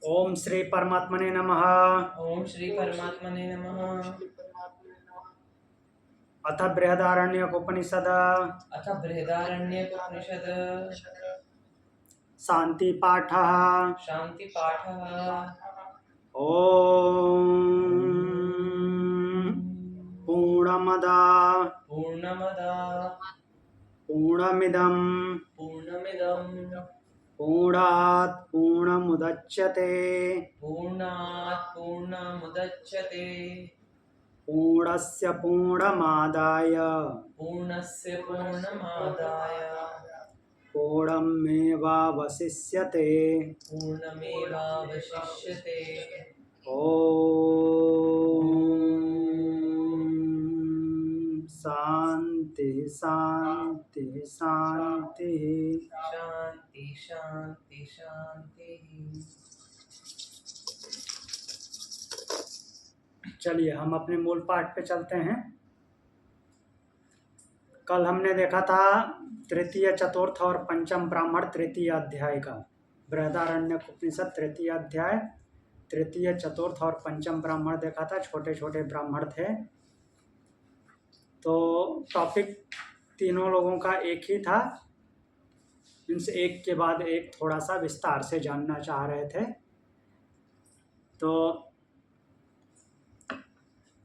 ओम श्री परमात्मने नमः। ओम श्री परमात्मने नमः। अथ बृहदारण्यकोपनिषद अथ बृहदारण्यकोपनिषद शांति पाठः। शांति पाठः। ओम पूर्णमदा पूर्णमदा पूर्णमिदं पूर्णमिदं पूर्णात् पूर्णमुदच्यते पूर्णात् पूर्णमुदच्यते पूर्णस्य पूर्णमादाय पूर्णस्य पूर्णमादाय पूर्णमेवावशिष्यते। पूर्णमेवावशिष्यते। ओम शांति शांति शांति। शांति शांति शांति। चलिए हम अपने मूल पाठ पे चलते हैं। कल हमने देखा था तृतीय चतुर्थ और पंचम ब्राह्मण तृतीय अध्याय का। बृहदारण्यक उपनिषद तृतीय अध्याय तृतीय चतुर्थ और पंचम ब्राह्मण देखा था। छोटे छोटे ब्राह्मण थे। तो टॉपिक तीनों लोगों का एक ही था। इनसे एक के बाद एक थोड़ा सा विस्तार से जानना चाह रहे थे। तो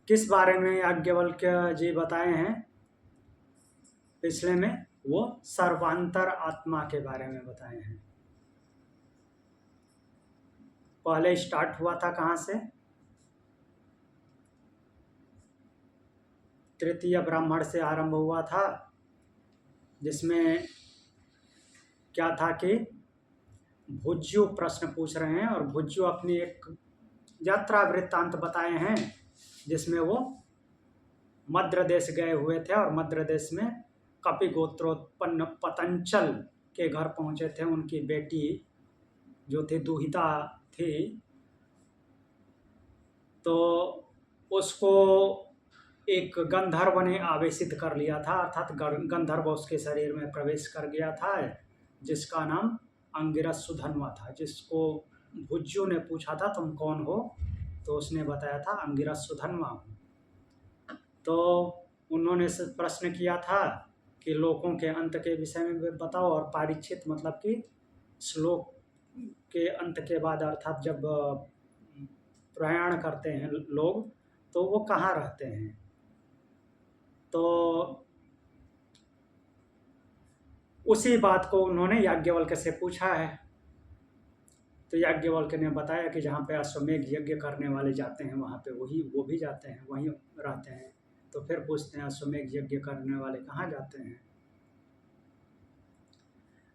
किस बारे में याज्ञवल्क्य जी बताए हैं पिछले में? वो सर्वांतर आत्मा के बारे में बताए हैं। पहले स्टार्ट हुआ था कहाँ से? तृतीय ब्राह्मण से आरंभ हुआ था, जिसमें क्या था कि भुज्यु प्रश्न पूछ रहे हैं और भुज्यु अपनी एक यात्रा वृत्तांत बताए हैं, जिसमें वो मद्र देश गए हुए थे और मद्र देश में कपि गोत्रोत्पन्न पतंचल के घर पहुंचे थे। उनकी बेटी जो थी दुहिता थी, तो उसको एक गंधर्व ने आवेशित कर लिया था, अर्थात गंधर्व उसके शरीर में प्रवेश कर गया था, जिसका नाम अंगिरस सुधन्वा था। जिसको भुज्यु ने पूछा था तुम कौन हो, तो उसने बताया था अंगिरस सुधन्वा हूँ। तो उन्होंने प्रश्न किया था कि लोकों के अंत के विषय में बताओ, और पारिच्छित मतलब कि श्लोक के अंत के बाद, अर्थात जब प्रयाण करते हैं लोग तो वो कहाँ रहते हैं। तो उसी बात को उन्होंने याज्ञवल्क्य से पूछा है। तो याज्ञवल्क्य ने बताया कि जहाँ पे अश्वमेघ यज्ञ करने वाले जाते हैं वहाँ पे वो भी जाते हैं, वहीं रहते हैं। तो फिर पूछते हैं अश्वमेघ यज्ञ करने वाले कहाँ जाते हैं।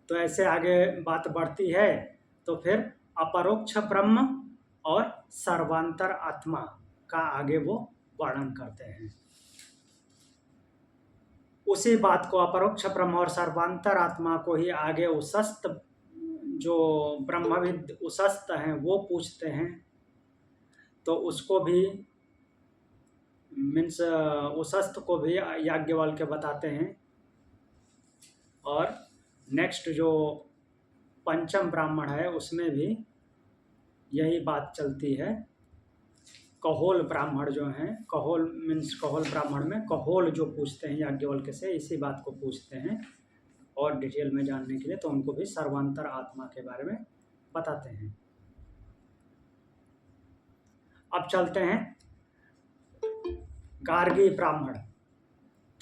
तो ऐसे आगे बात बढ़ती है। तो फिर अपरोक्ष ब्रह्म और सर्वांतर आत्मा का आगे वो वर्णन करते हैं। उसी बात को, अपरोक्ष ब्रह्म और सर्वांतर आत्मा को ही आगे उसस्त, जो ब्रह्मविद उसस्त हैं वो पूछते हैं। तो उसको भी मीन्स उसस्त को भी याज्ञवल्क्य बताते हैं। और नेक्स्ट जो पंचम ब्राह्मण है उसमें भी यही बात चलती है। कहोल ब्राह्मण जो हैं, कहोल मीन्स कहोल ब्राह्मण में कहोल जो पूछते हैं याज्ञवल्क्य से, इसी बात को पूछते हैं और डिटेल में जानने के लिए। तो उनको भी सर्वांतर आत्मा के बारे में बताते हैं। अब चलते हैं गार्गी ब्राह्मण,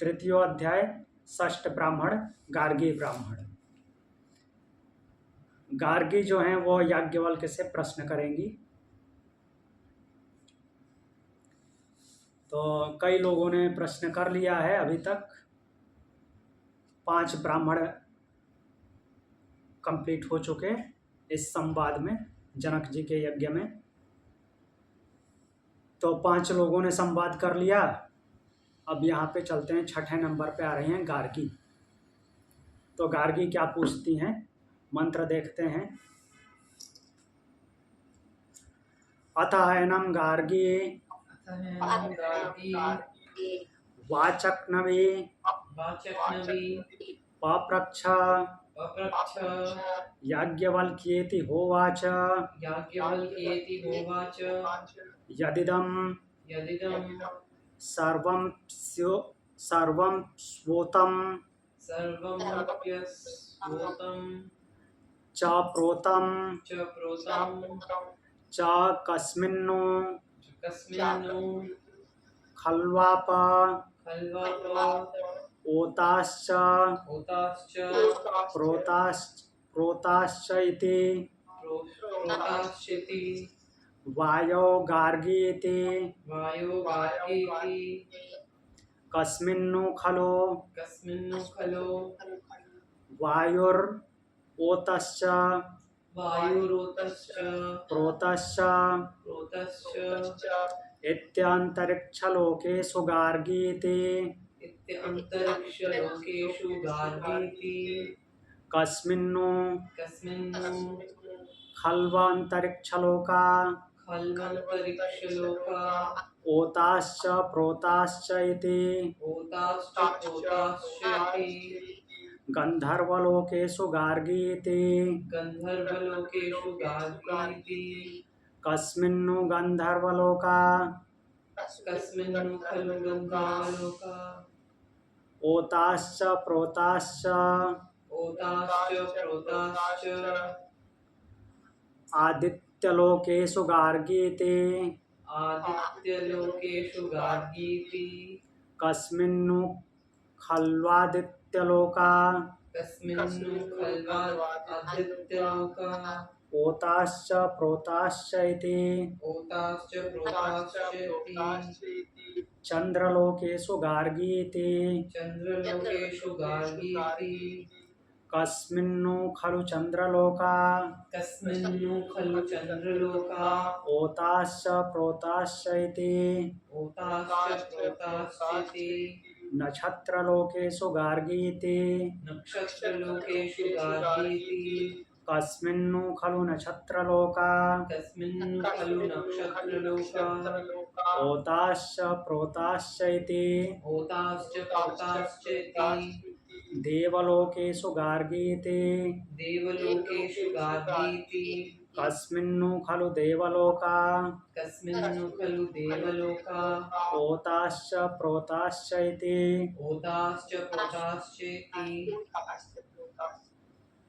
तृतीय अध्याय षष्ठ ब्राह्मण गार्गी ब्राह्मण। गार्गी जो हैं वो याज्ञवल्क्य से प्रश्न करेंगी। तो कई लोगों ने प्रश्न कर लिया है अभी तक। 5 ब्राह्मण कंप्लीट हो चुके इस संवाद में, जनक जी के यज्ञ में। तो 5 लोगों ने संवाद कर लिया। अब यहाँ पे चलते हैं, छठे नंबर पे आ रही हैं गार्गी। तो गार्गी क्या पूछती हैं, मंत्र देखते हैं। अतः एनम गार्गी वाचक्नवी वाचक्नवी पप्रच्छ पप्रच्छ याज्ञवल्क्येति होवाच याज्ञवल्क्येति होवाच यदिदं यदिदं सर्वं स्वोतं सर्वमप्यस्वोतं च प्रोतं च प्रोतं च कस्मिन्नु कस्मिन्नु खल्वाप खल्वाप ओताश्च होताश्च प्रोताश्च इति प्रोताश्चिति वायो गार्गीति वायो गार्गीति कस्मिन्नु खलो कस्मिन्नु खलो वायुर्ओतश्च वायुरोतश्च प्रोतश्च प्रोतश्च इत्यन्तरिक्षलोकेषु गार्गीति इत्यन्तरिक्षलोकेषु गार्गीति कस्मिन्नु कस्मिन्नु खल्वान्तरिक्षलोका खल्वन्तरिक्षलोका ओताश्च प्रोताश्च इति होताश्च प्रोताश्चेति गन्धर्वलोकेषु गार्गीति गन्धर्वलोकेषु गार्गीति कस्मिन्नु गन्धर्वलोका कस्मिन्नु खलु गन्धर्वलोका ओताश्च प्रोताश्च होताश्च प्रोताश्च आदित्यलोकेषु गार्गीति आदित्यलोकेषु गार्गीति कस्मिन्नु खल्वादित्यलोका कस्मिन्नु खल्वादित्यलोका ओताश्च प्रोताश्च इति होताश्च प्रोताश्चेति चन्द्रलोकेषु गार्गीति चन्द्रलोकेषु गार्गीति कस्मिन्नु खलु चन्द्रलोका कस्मिन्नु खलु चन्द्रलोका ओताश्च प्रोताश्च इति होताश्च प्रोताश्चेति नक्षत्रलोकेषु गार्गीति नक्षत्रलोकेषु गार्गीति कस्मिन्नु खलु नक्षत्रलोका कस्मिन्नु खलु नक्षत्रलोका ओताश्च प्रोताश्च इति होताश्च प्रोताश्चेति देवलोकेषु गार्गीति देवलोकेषु गार्गीति कस्मिन्नु खलु देवलोका कस्मिन्नु खलु देवलोका ओताश्च प्रोताश्च इति होताश्च प्रोताश्चेति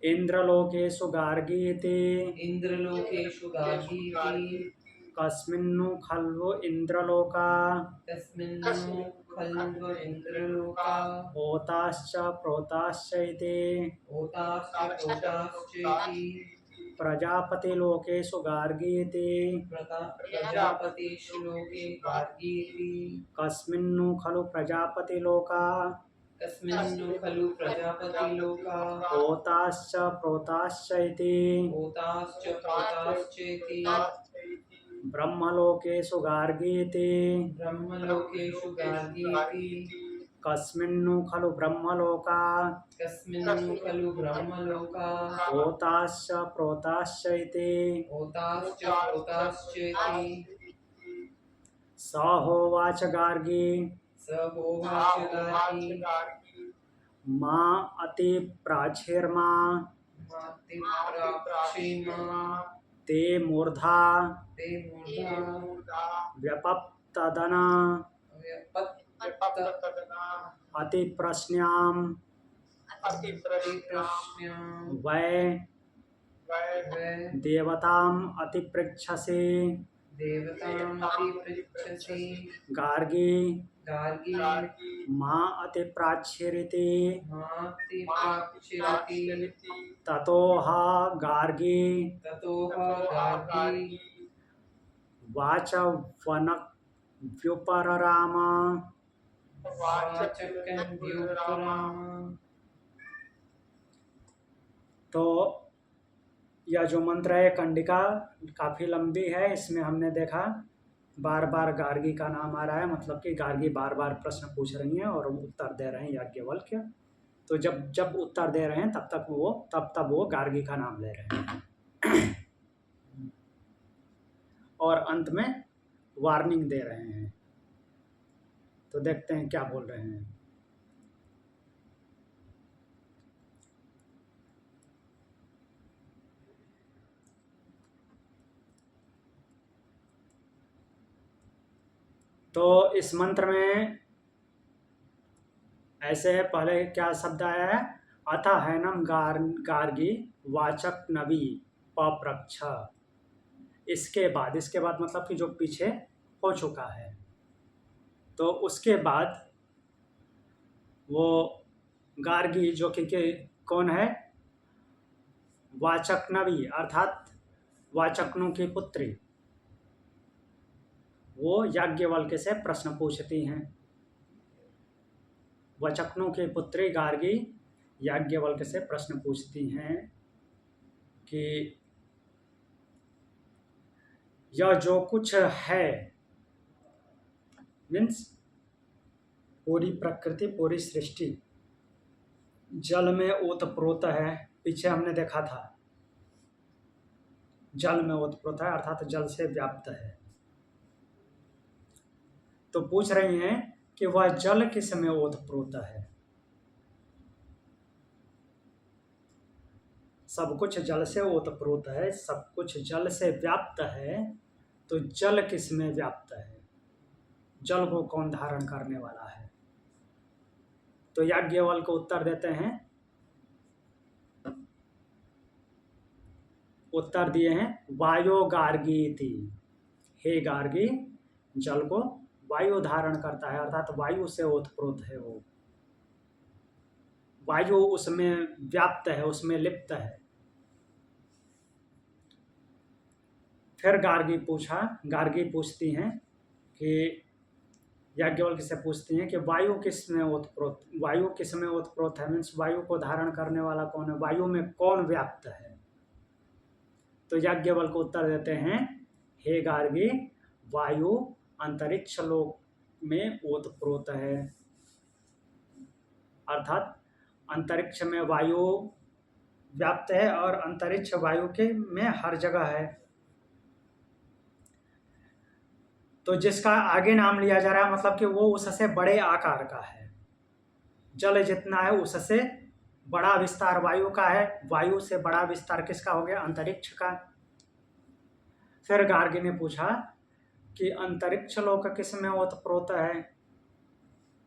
इंद्रलोकेषु गार्गीति इन्द्रलोकेषु गार्गीति कस्मिन्नु खल्वु इंद्रलोका कस्मिन्नु खल्व इन्द्रलोका ओताश्च प्रोताश्च इति होताश्च प्रोताश्चेति प्रजापतिलोकेषु गार्गीति प्रजापतिषु लोके गार्गीति कस्मिन्नु खलु प्रजापतिलोका कस्मिन्नु खलु प्रजापतिलोका ओताश्च प्रोताश्च इति होताश्च प्रोताश्चेति ब्रह्मलोकेषु गार्गीति ब्रह्मलोकेषु गार्गीति कस्मिन्नु खलु ब्रह्मलोका कस्मिन्नु खलु ब्रह्मलोका ओताश्च प्रोताश्च इति होताश्च प्रोताश्चेति स होवाच गार्गी स होवाच गार्गी मा अति प्राचीर्मा मातिप्राक्षीमा ते मूर्धा ते मूर्धा व्यपप्तदना अति प्रश्न्याम अतिप्रश्न्यां वै देवताम अति पृच्छसे देवतामतिपृच्छसि गार्गी गार्गी मा अति प्राचीरिति मातिप्राक्षिरति ततोह गार्गी ततोह गार्गी वाच वनक व्युपरराम वाचकं द्युपराम। तो यह जो मंत्र है कंडिका काफ़ी लंबी है। इसमें हमने देखा बार बार गार्गी का नाम आ रहा है, मतलब कि गार्गी बार बार प्रश्न पूछ रही हैं और उत्तर दे रहे हैं याज्ञवल्क्य। तो जब जब उत्तर दे रहे हैं तब वो गार्गी का नाम ले रहे हैं और अंत में वार्निंग दे रहे हैं। तो देखते हैं क्या बोल रहे हैं। तो इस मंत्र में ऐसे पहले क्या शब्द आया है, अथ हैनम गार्गी वाचक नबी पप्रच्छ। इसके बाद मतलब कि जो पीछे हो चुका है, तो उसके बाद वो गार्गी जो कि कौन है, वाचक नबी अर्थात वाचकनु की पुत्री, वो याज्ञवल्क्य से प्रश्न पूछती हैं। वाचकनु की पुत्री गार्गी याज्ञवल्क्य से प्रश्न पूछती हैं कि यह जो कुछ है, मीन्स पूरी प्रकृति पूरी सृष्टि जल में ओतप्रोत है। पीछे हमने देखा था जल में ओतप्रोत है अर्थात जल से व्याप्त है। तो पूछ रही हैं कि वह जल किस में ओतप्रोत है। सब कुछ जल से ओतप्रोत है, सब कुछ जल से व्याप्त है, तो जल किस में व्याप्त है, जल को कौन धारण करने वाला है। तो याज्ञवल्क्य को उत्तर देते हैं, उत्तर दिए हैं वायो गार्गी इति। हे गार्गी, जल को वायु धारण करता है अर्थात वायु से ओतप्रोत है, वो वायु उसमें व्याप्त है, उसमें लिप्त है। फिर गार्गी पूछती हैं कि याज्ञवल्क्य से पूछती हैं कि वायु किस में ओतप्रोत है, मीन्स वायु को धारण करने वाला कौन है, वायु में कौन व्याप्त है। तो याज्ञवल्क्य उत्तर देते हैं, हे गार्गी, वायु अंतरिक्ष लोक में ओतप्रोत है, अर्थात अंतरिक्ष में वायु व्याप्त है और अंतरिक्ष वायु के में हर जगह है। तो जिसका आगे नाम लिया जा रहा है मतलब कि वो उससे बड़े आकार का है। जल जितना है उससे बड़ा विस्तार वायु का है, वायु से बड़ा विस्तार किसका हो गया, अंतरिक्ष का। फिर गार्गी ने पूछा कि अंतरिक्ष लोक किस में ओतप्रोत है,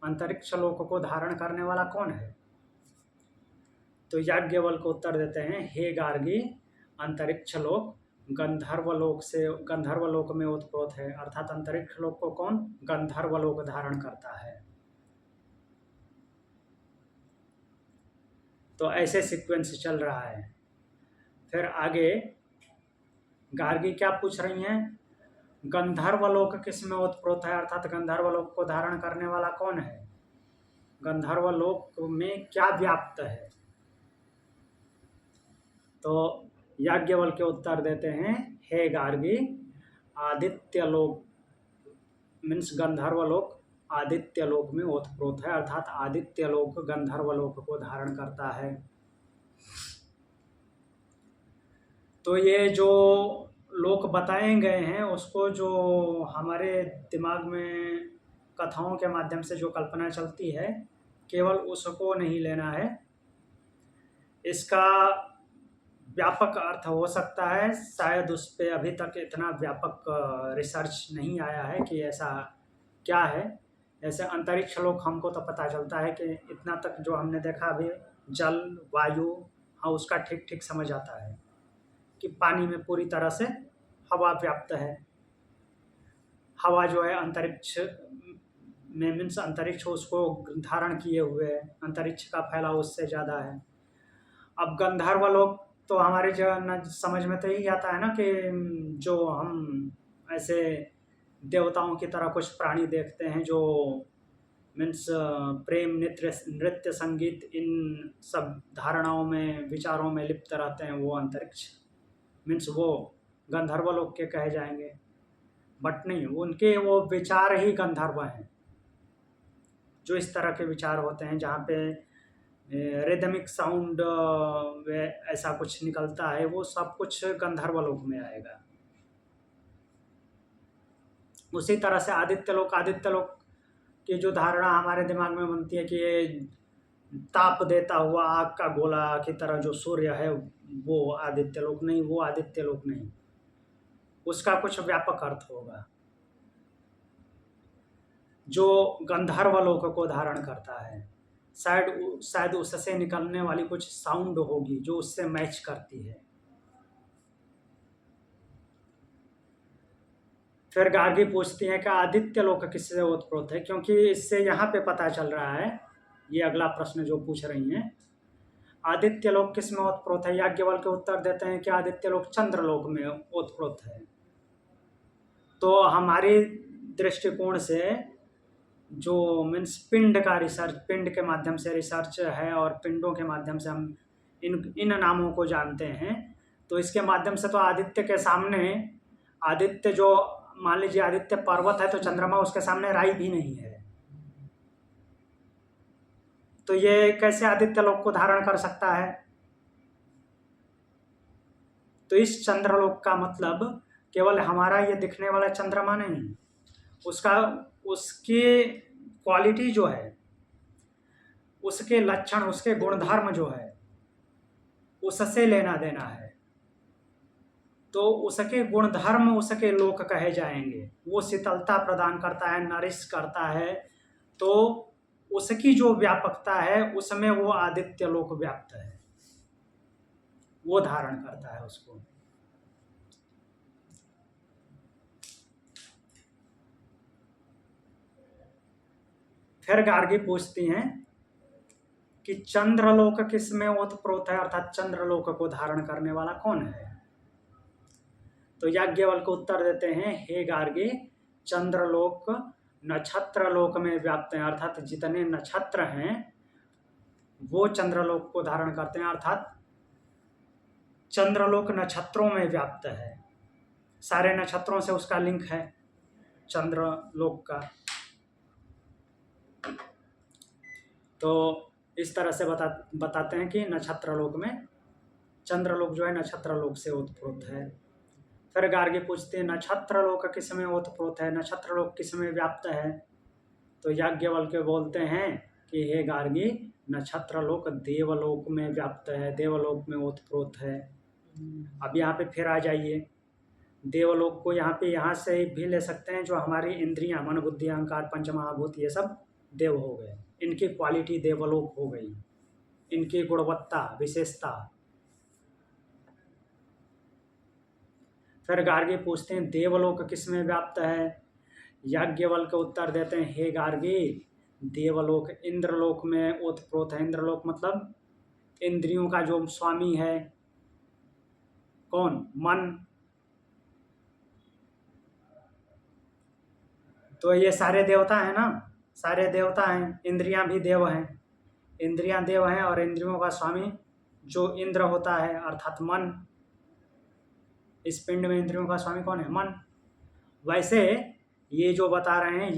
अंतरिक्ष लोक को धारण करने वाला कौन है। तो याज्ञवल्क्य को उत्तर देते हैं, हे गार्गी, अंतरिक्ष लोक गंधर्व लोक में ओतप्रोत है, अर्थात अंतरिक्ष लोक को कौन, गंधर्व लोक धारण करता है। तो ऐसे सीक्वेंस चल रहा है। फिर आगे गार्गी क्या पूछ रही हैं, गंधर्व लोक किस में ओतप्रोत है, अर्थात गंधर्व लोक को धारण करने वाला कौन है, गंधर्व लोक में क्या व्याप्त है। तो याज्ञवल्क्य उत्तर देते हैं, हे गार्गी, आदित्य लोक मीन्स गंधर्व लोक आदित्य लोक में ओतप्रोत है, अर्थात आदित्य लोक गंधर्व लोक को धारण करता है। तो ये जो लोक बताए गए हैं उसको जो हमारे दिमाग में कथाओं के माध्यम से जो कल्पना चलती है, केवल उसको नहीं लेना है, इसका व्यापक अर्थ हो सकता है। शायद उस पर अभी तक इतना व्यापक रिसर्च नहीं आया है कि ऐसा क्या है। जैसे अंतरिक्ष लोक हमको तो पता चलता है कि इतना तक जो हमने देखा अभी जल वायु, हाँ उसका ठीक ठीक समझ आता है कि पानी में पूरी तरह से हवा व्याप्त है। हवा जो है अंतरिक्ष में मीन्स अंतरिक्ष उसको धारण किए हुए है, अंतरिक्ष का फैलाव उससे ज़्यादा है। अब गंधर्व लोक तो हमारे जो समझ में तो यही आता है ना कि जो हम ऐसे देवताओं की तरह कुछ प्राणी देखते हैं जो मीन्स प्रेम नृत्य संगीत इन सब धारणाओं में विचारों में लिप्त रहते हैं, वो अंतरिक्ष मीन्स वो गंधर्व लोक के कहे जाएंगे। बट नहीं, उनके वो विचार ही गंधर्व हैं, जो इस तरह के विचार होते हैं जहाँ पे रिदमिक साउंड ऐसा कुछ निकलता है, वो सब कुछ गंधर्व लोक में आएगा। उसी तरह से आदित्य लोक की जो धारणा हमारे दिमाग में बनती है कि ये ताप देता हुआ आग का गोला की तरह जो सूर्य है वो आदित्य लोक नहीं, वो आदित्य लोक नहीं, उसका कुछ व्यापक अर्थ होगा। जो गंधर्व लोक को धारण करता है। शायद उससे निकलने वाली कुछ साउंड होगी जो उससे मैच करती है। फिर गार्गी पूछती है कि आदित्य लोक किससे ओतप्रोत है, क्योंकि इससे यहाँ पे पता चल रहा है, ये अगला प्रश्न जो पूछ रही हैं, आदित्य लोक किस में ओतप्रोत है। याज्ञवल्क्य उत्तर देते हैं कि आदित्य लोक चंद्र लोक में ओतप्रोत है। तो हमारे दृष्टिकोण से जो मीन्स पिंड का रिसर्च, पिंड के माध्यम से रिसर्च है और पिंडों के माध्यम से हम इन नामों को जानते हैं, तो इसके माध्यम से तो आदित्य के सामने, आदित्य जो मान लीजिए आदित्य पर्वत है तो चंद्रमा उसके सामने राई भी नहीं है, तो ये कैसे आदित्य लोक को धारण कर सकता है। तो इस चंद्रलोक का मतलब केवल हमारा ये दिखने वाला चंद्रमा नहीं, उसका उसकी क्वालिटी जो है, उसके लक्षण, उसके गुणधर्म जो है, उससे लेना देना है। तो उसके गुणधर्म उसके लोक कहे जाएंगे। वो शीतलता प्रदान करता है, नरिश करता है, तो उसकी जो व्यापकता है उसमें वो आदित्य लोक व्याप्त है, वो धारण करता है उसको। फिर गार्गी पूछती हैं कि चंद्रलोक किस में ओतप्रोत है, अर्थात चंद्रलोक को धारण करने वाला कौन है। तो याज्ञवल्क्य उत्तर देते हैं, हे गार्गी, चंद्रलोक नक्षत्र लोक में व्याप्त है, अर्थात जितने नक्षत्र हैं वो चंद्रलोक को धारण करते हैं, अर्थात चंद्रलोक नक्षत्रों में व्याप्त है। सारे नक्षत्रों से उसका लिंक है चंद्रलोक का। तो इस तरह से बताते हैं कि नक्षत्रलोक में चंद्रलोक जो है नक्षत्रलोक से ओतप्रोत है। फिर गार्गी पूछते हैं, नक्षत्रलोक किस में ओतप्रोत है, नक्षत्रलोक किस में व्याप्त है। तो याज्ञवल्क्य बोलते हैं कि हे गार्गी, नक्षत्रलोक देवलोक में व्याप्त है, देवलोक में ओतप्रोत है। अब यहाँ पे फिर आ जाइए, देवलोक को यहाँ से भी ले सकते हैं, जो हमारी इंद्रियां, मन बुद्धि अहंकार पंच महाभूत, ये सब देव हो गए, इनकी क्वालिटी देवलोक हो गई, इनकी गुणवत्ता, विशेषता। फिर गार्गी पूछते हैं, देवलोक किस में व्याप्त है। याज्ञवल्क्य उत्तर देते हैं, हे गार्गी, देवलोक इंद्रलोक में ओतप्रोत है। इंद्रलोक मतलब इंद्रियों का जो स्वामी है, कौन, मन। तो ये सारे देवता हैं ना, सारे देवता हैं, इंद्रियां भी देव हैं, इंद्रियां देव हैं, और इंद्रियों का स्वामी जो इंद्र होता है अर्थात मन। इस पिंड में इंद्रियों का स्वामी कौन है, मन। वैसे ये जो बता रहे हैं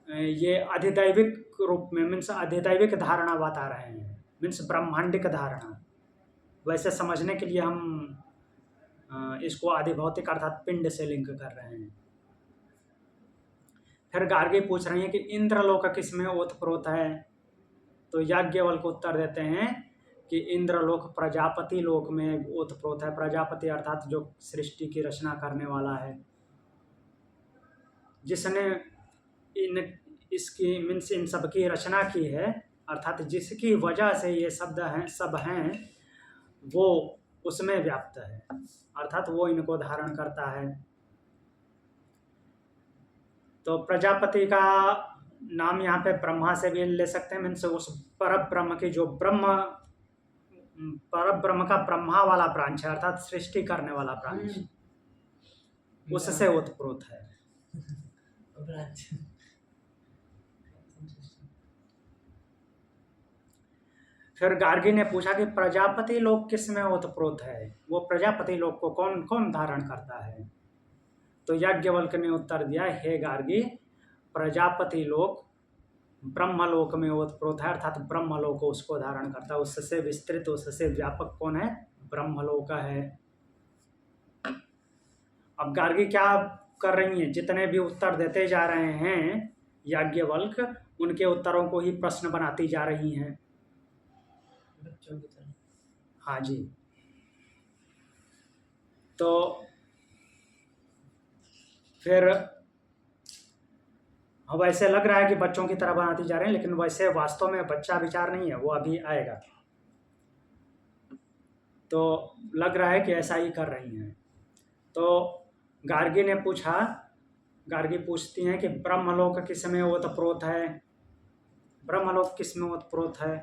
ये अधिदैविक रूप में, मीन्स अधिदैविक धारणा बता रहे हैं, मीन्स ब्रह्मांडिक धारणा। वैसे समझने के लिए हम इसको अधिभौतिक अर्थात पिंड से लिंक कर रहे हैं। फिर गार्गी पूछ रही हैं कि इंद्रलोक किस में ओतप्रोत है। तो याज्ञवल्क्य उत्तर देते हैं कि इंद्रलोक प्रजापति लोक में ओतप्रोत है। प्रजापति अर्थात जो सृष्टि की रचना करने वाला है, जिसने इसकी मीन्स इन सब की रचना की है, अर्थात जिसकी वजह से ये सब हैं, वो उसमें व्याप्त है, अर्थात वो इनको धारण करता है। तो प्रजापति का नाम यहाँ पे ब्रह्मा से भी ले सकते हैं, मीन्स उस पर ब्रह्म की जो पर ब्रह्म का ब्रह्मा वाला ब्रांच है, अर्थात सृष्टि करने वाला ब्रांच, उससे ओतप्रोत है। फिर गार्गी ने पूछा कि प्रजापति लोक किस में ओतप्रोत है, वो प्रजापति लोक को कौन कौन धारण करता है। तो याज्ञवल्क्य ने उत्तर दिया, हे गार्गी, प्रजापति लोक ब्रह्मलोक में ओतप्रोत है, अर्थात ब्रह्मलोक उसको धारण करता है। उससे विस्तृत, उससे व्यापक कौन है, ब्रह्मलोक है। अब गार्गी क्या कर रही हैं, जितने भी उत्तर देते जा रहे हैं याज्ञवल्क्य, उनके उत्तरों को ही प्रश्न बनाती जा रही हैं। बच्चों की तरह। हाँ जी। तो फिर हाँ, वैसे लग रहा है कि बच्चों की तरह बनाती जा रहे हैं, लेकिन वैसे वास्तव में बच्चा विचार नहीं है, वो अभी आएगा। तो लग रहा है कि ऐसा ही कर रही हैं। तो गार्गी ने पूछा, गार्गी पूछती हैं कि ब्रह्मलोक किस में ओतप्रोत है, ब्रह्मलोक किस में ओतप्रोत है।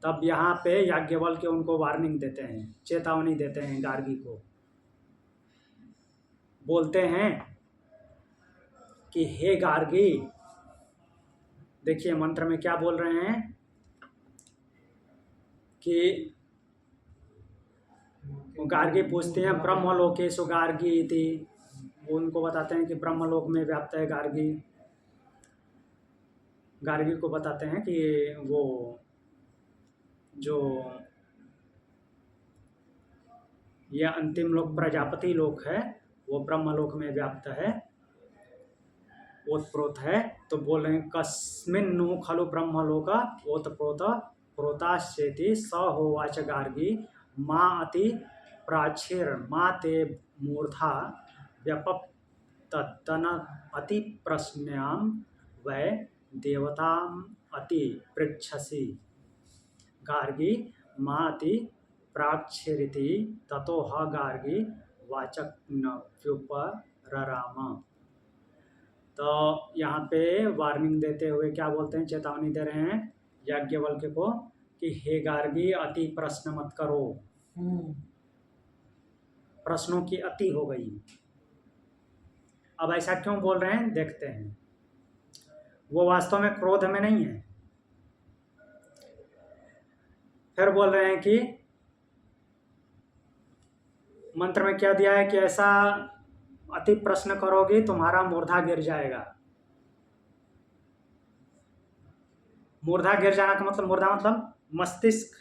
तब यहाँ पे याज्ञवल्क्य उनको वार्निंग देते हैं, चेतावनी देते हैं गार्गी को। बोलते हैं कि हे गार्गी, देखिए मंत्र में क्या बोल रहे हैं कि गार्गी पूछते हैं ब्रह्मलोकेषु गार्गी इति, वो उनको बताते हैं कि ब्रह्मलोक में व्याप्त है गार्गी। गार्गी को बताते हैं कि वो जो ये अंतिम लोक प्रजापति लोक है वो ब्रह्मलोक में व्याप्त है, ओतप्रोत है। तो बोल रहे हैं कस्मिन्नु खलु ब्रह्मलोक ओतप्रोत प्रोताश्चेति स होवाच गार्गी माँ अति प्राचीर माँ ते मूर्धा व्यपतन अति प्रश्न्याम वै देवताम अति पृच्छसि। गार्गी माति प्राक्षरिति ततो ह गार्गी वाचक नप्युपरराम। तो यहाँ पे वार्निंग देते हुए क्या बोलते हैं, चेतावनी दे रहे हैं याज्ञवल्क्य को कि हे गार्गी अति प्रश्न मत करो, प्रश्नों की अति हो गई। अब ऐसा क्यों बोल रहे हैं देखते हैं। वो वास्तव में क्रोध में नहीं है। फिर बोल रहे हैं कि मंत्र में क्या दिया है कि ऐसा अति प्रश्न करोगे तुम्हारा मूर्धा गिर जाएगा। मूर्धा गिर जाना का मतलब, मूर्धा मतलब मस्तिष्क।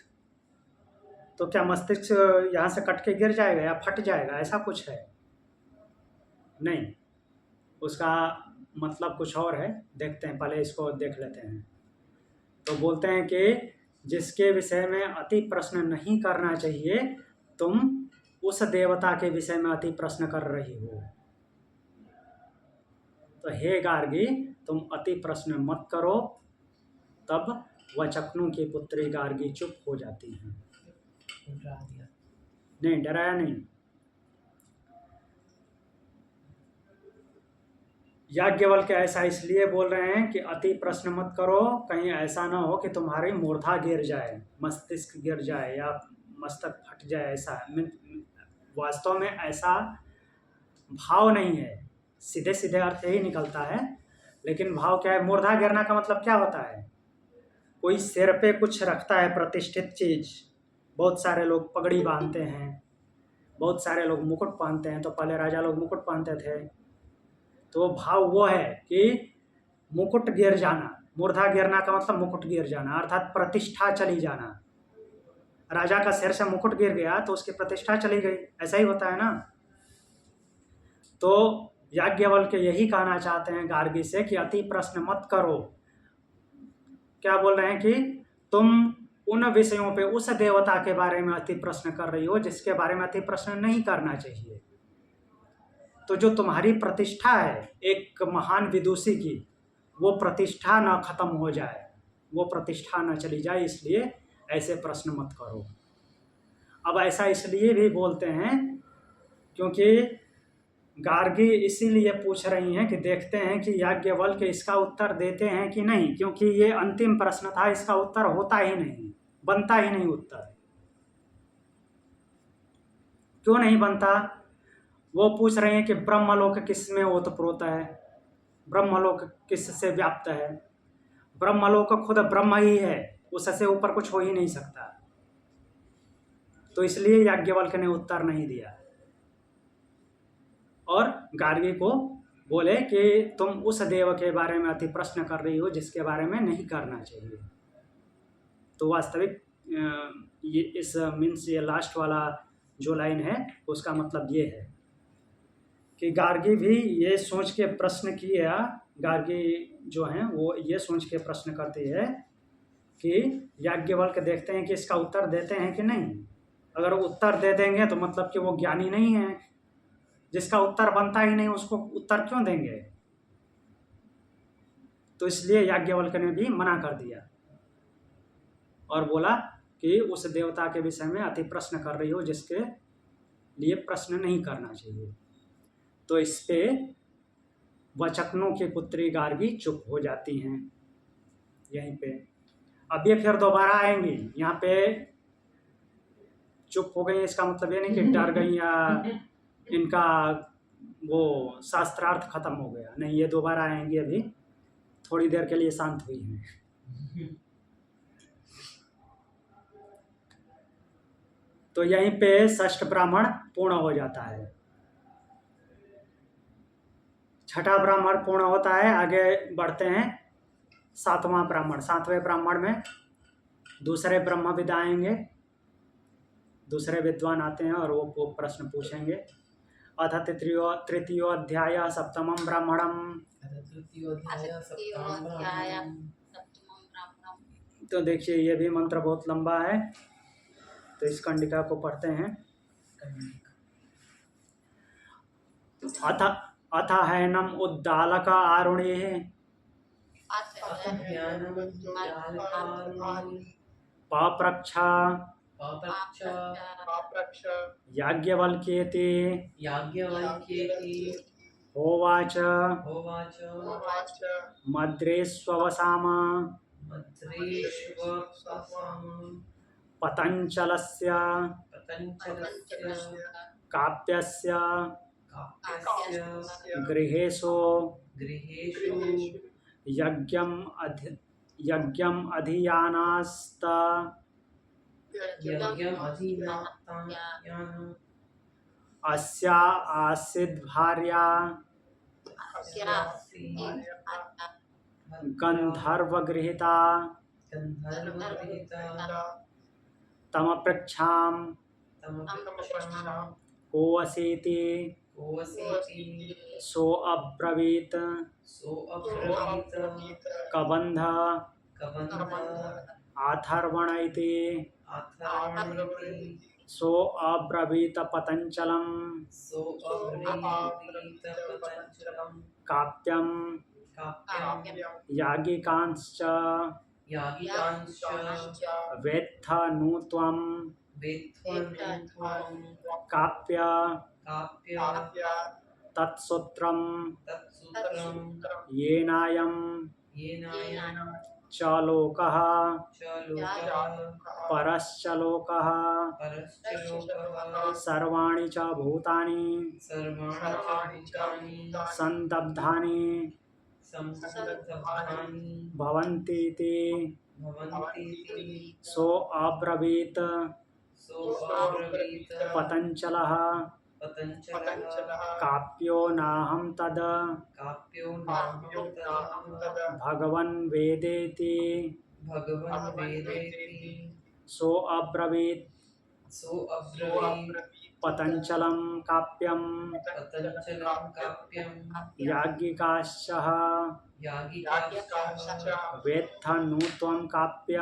तो क्या मस्तिष्क यहाँ से कट के गिर जाएगा या फट जाएगा, ऐसा कुछ है नहीं, उसका मतलब कुछ और है। देखते हैं, पहले इसको देख लेते हैं। तो बोलते हैं कि जिसके विषय में अति प्रश्न नहीं करना चाहिए, तुम उस देवता के विषय में अति प्रश्न कर रही हो। तो हे गार्गी, तुम अति प्रश्न मत करो। तब वचकनु की पुत्री गार्गी चुप हो जाती है। नहीं, डराया नहीं। याज्ञवल्क्य ऐसा इसलिए बोल रहे हैं कि अति प्रश्न मत करो, कहीं ऐसा ना हो कि तुम्हारी मूर्धा गिर जाए, मस्तिष्क गिर जाए या मस्तक फट जाए। ऐसा वास्तव में ऐसा भाव नहीं है, सीधे सीधे अर्थ यही निकलता है। लेकिन भाव क्या है, मूर्धा गिरना का मतलब क्या होता है, कोई सिर पे कुछ रखता है प्रतिष्ठित चीज। बहुत सारे लोग पगड़ी बांधते हैं, बहुत सारे लोग मुकुट पहनते हैं। तो पहले राजा लोग मुकुट पहनते थे। तो भाव वो है कि मुकुट गिर जाना, मूर्धा गिरना का मतलब मुकुट गिर जाना, अर्थात प्रतिष्ठा चली जाना। राजा का सिर से मुकुट गिर गया तो उसकी प्रतिष्ठा चली गई, ऐसा ही होता है ना। तो याज्ञवल्क्य यही कहना चाहते हैं गार्गी से कि अति प्रश्न मत करो। क्या बोल रहे हैं कि तुम उन विषयों पे उस देवता के बारे में अति प्रश्न कर रही हो जिसके बारे में अति प्रश्न नहीं करना चाहिए। तो जो तुम्हारी प्रतिष्ठा है एक महान विदुषी की, वो प्रतिष्ठा ना खत्म हो जाए, वो प्रतिष्ठा ना चली जाए, इसलिए ऐसे प्रश्न मत करो। अब ऐसा इसलिए भी बोलते हैं क्योंकि गार्गी इसीलिए पूछ रही हैं कि देखते हैं कि याज्ञवल्क्य इसका उत्तर देते हैं कि नहीं, क्योंकि ये अंतिम प्रश्न था, इसका उत्तर होता ही नहीं, बनता ही नहीं उत्तर। क्यों नहीं बनता? वो पूछ रहे हैं कि ब्रह्मलोक किस में ओतप्रोत है, ब्रह्मलोक किस से व्याप्त है। ब्रह्मलोक खुद ब्रह्म ही है, उससे ऊपर कुछ हो ही नहीं सकता। तो इसलिए याज्ञवल्क्य ने उत्तर नहीं दिया और गार्गी को बोले कि तुम उस देव के बारे में अति प्रश्न कर रही हो जिसके बारे में नहीं करना चाहिए। तो वास्तविक ये इस मीन्स ये लास्ट वाला जो लाइन है उसका मतलब ये है कि गार्गी भी ये सोच के प्रश्न किया, गार्गी जो हैं वो ये सोच के प्रश्न करती है कि याज्ञवल्क्य देखते हैं कि इसका उत्तर देते हैं कि नहीं। अगर उत्तर दे देंगे तो मतलब कि वो ज्ञानी नहीं है, जिसका उत्तर बनता ही नहीं उसको उत्तर क्यों देंगे। तो इसलिए याज्ञवल्क्य ने भी मना कर दिया और बोला कि उस देवता के विषय में अति प्रश्न कर रही हो जिसके लिए प्रश्न नहीं करना चाहिए। तो इस पे वचकनों की पुत्री गार्गी चुप हो जाती हैं यहीं पे। अब ये फिर दोबारा आएंगी यहाँ पे। चुप हो गई इसका मतलब ये नहीं कि डर गई या इनका वो शास्त्रार्थ खत्म हो गया, नहीं, ये दोबारा आएंगी, अभी थोड़ी देर के लिए शांत हुई हैं। तो यहीं पे षष्ठ ब्राह्मण पूर्ण हो जाता है। छठा ब्राह्मण पूर्ण होता है, आगे बढ़ते हैं सातवां ब्राह्मण। सातवें ब्राह्मण में दूसरे ब्रह्मविद आएंगे, दूसरे विद्वान आते हैं और वो प्रश्न पूछेंगे। अथ तृतीयोऽध्याय सप्तमं ब्राह्मणम। तो देखिए ये भी मंत्र बहुत लंबा है, तो इस कंडिका को पढ़ते हैं। अथ हैनम उद्दालक आरुणेः पप्रच्छ याज्ञवल्क्येति होवाच मद्रेष्ववसाम पतञ्चलस्य काप्यस्य गृहेषु यज्ञम् अधियानास्त अस्या आसीद् भार्या गन्धर्वगृहीता तमपृच्छाम् कोऽसीति सोऽब्रवीत् कबन्ध आथर्वण इति सोऽब्रवीत् पतञ्चलम् काप्यं याज्ञिकांश्च वेत्थ नु त्वं काप्य तत्सूत्रं येनायं च लोकः परश्च लोकः सर्वाणि च भूतानि संदब्धानि भवन्तीति सोऽब्रवीत् पतञ्चलः काप्यो नाहं तद् भगवन् वेदेति सोऽब्रवीत् पतञ्चलं काप्यं याज्ञिकाश्च वेत्थ नु त्वं काप्य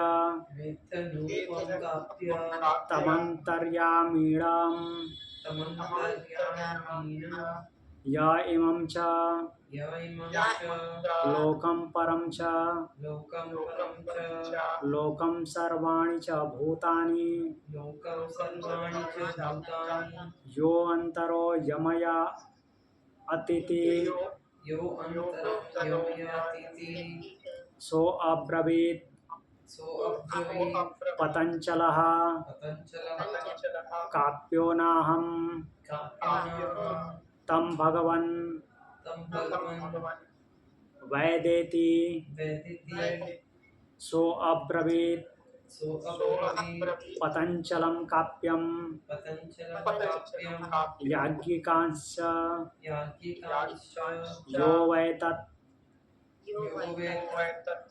तमन्तर्यामीणां य इमं च लोकं परं च लोकं सर्वाणि च भूतानि यो अन्तरो यमया अतिथि सोऽब्रवीत् पतञ्चलः काप्यो नाहं तं भगवन् वैदेति सोऽब्रवीत् पतञ्चलं काप्यं याज्ञिकांश्च यो वैतत्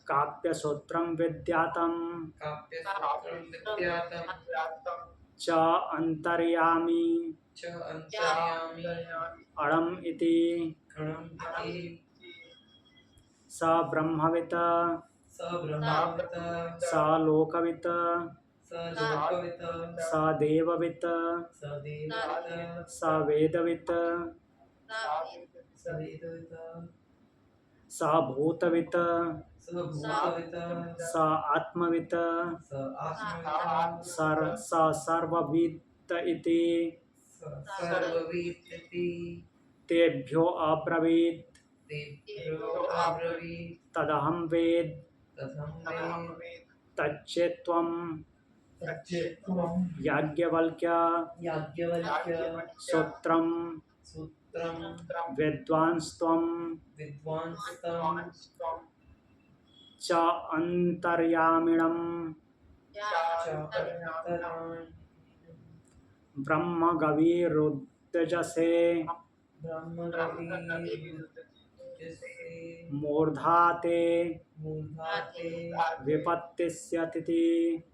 काप्यसूत्रं विद्यातं च अन्तर्यामी अणम् इति स ब्रह्मवित् स लोकवित् स देववित् स वेदवित् स भूतवित् स भूतवित् स आत्मवित् स आत्मवित् स सर्ववित् इति स सर्ववित् इति तेभ्यो अब्रवीत् तेभ्यो अब्रवीत् तदहं वेद तदहं वेद तच्चेत्त्वं तच्चेत्त्वं याज्ञवल्क्य याज्ञवल्क्य सूत्रं सूत्रं विद्वांस्त्वं विद्वांस्तं च अन्तर्यामिणं च अन्तरान् ब्रह्मगवीरुद्यजसे ब्रह्मरविर्जसे मूर्धा ते मूर्धाते विपत्तिस्यतिति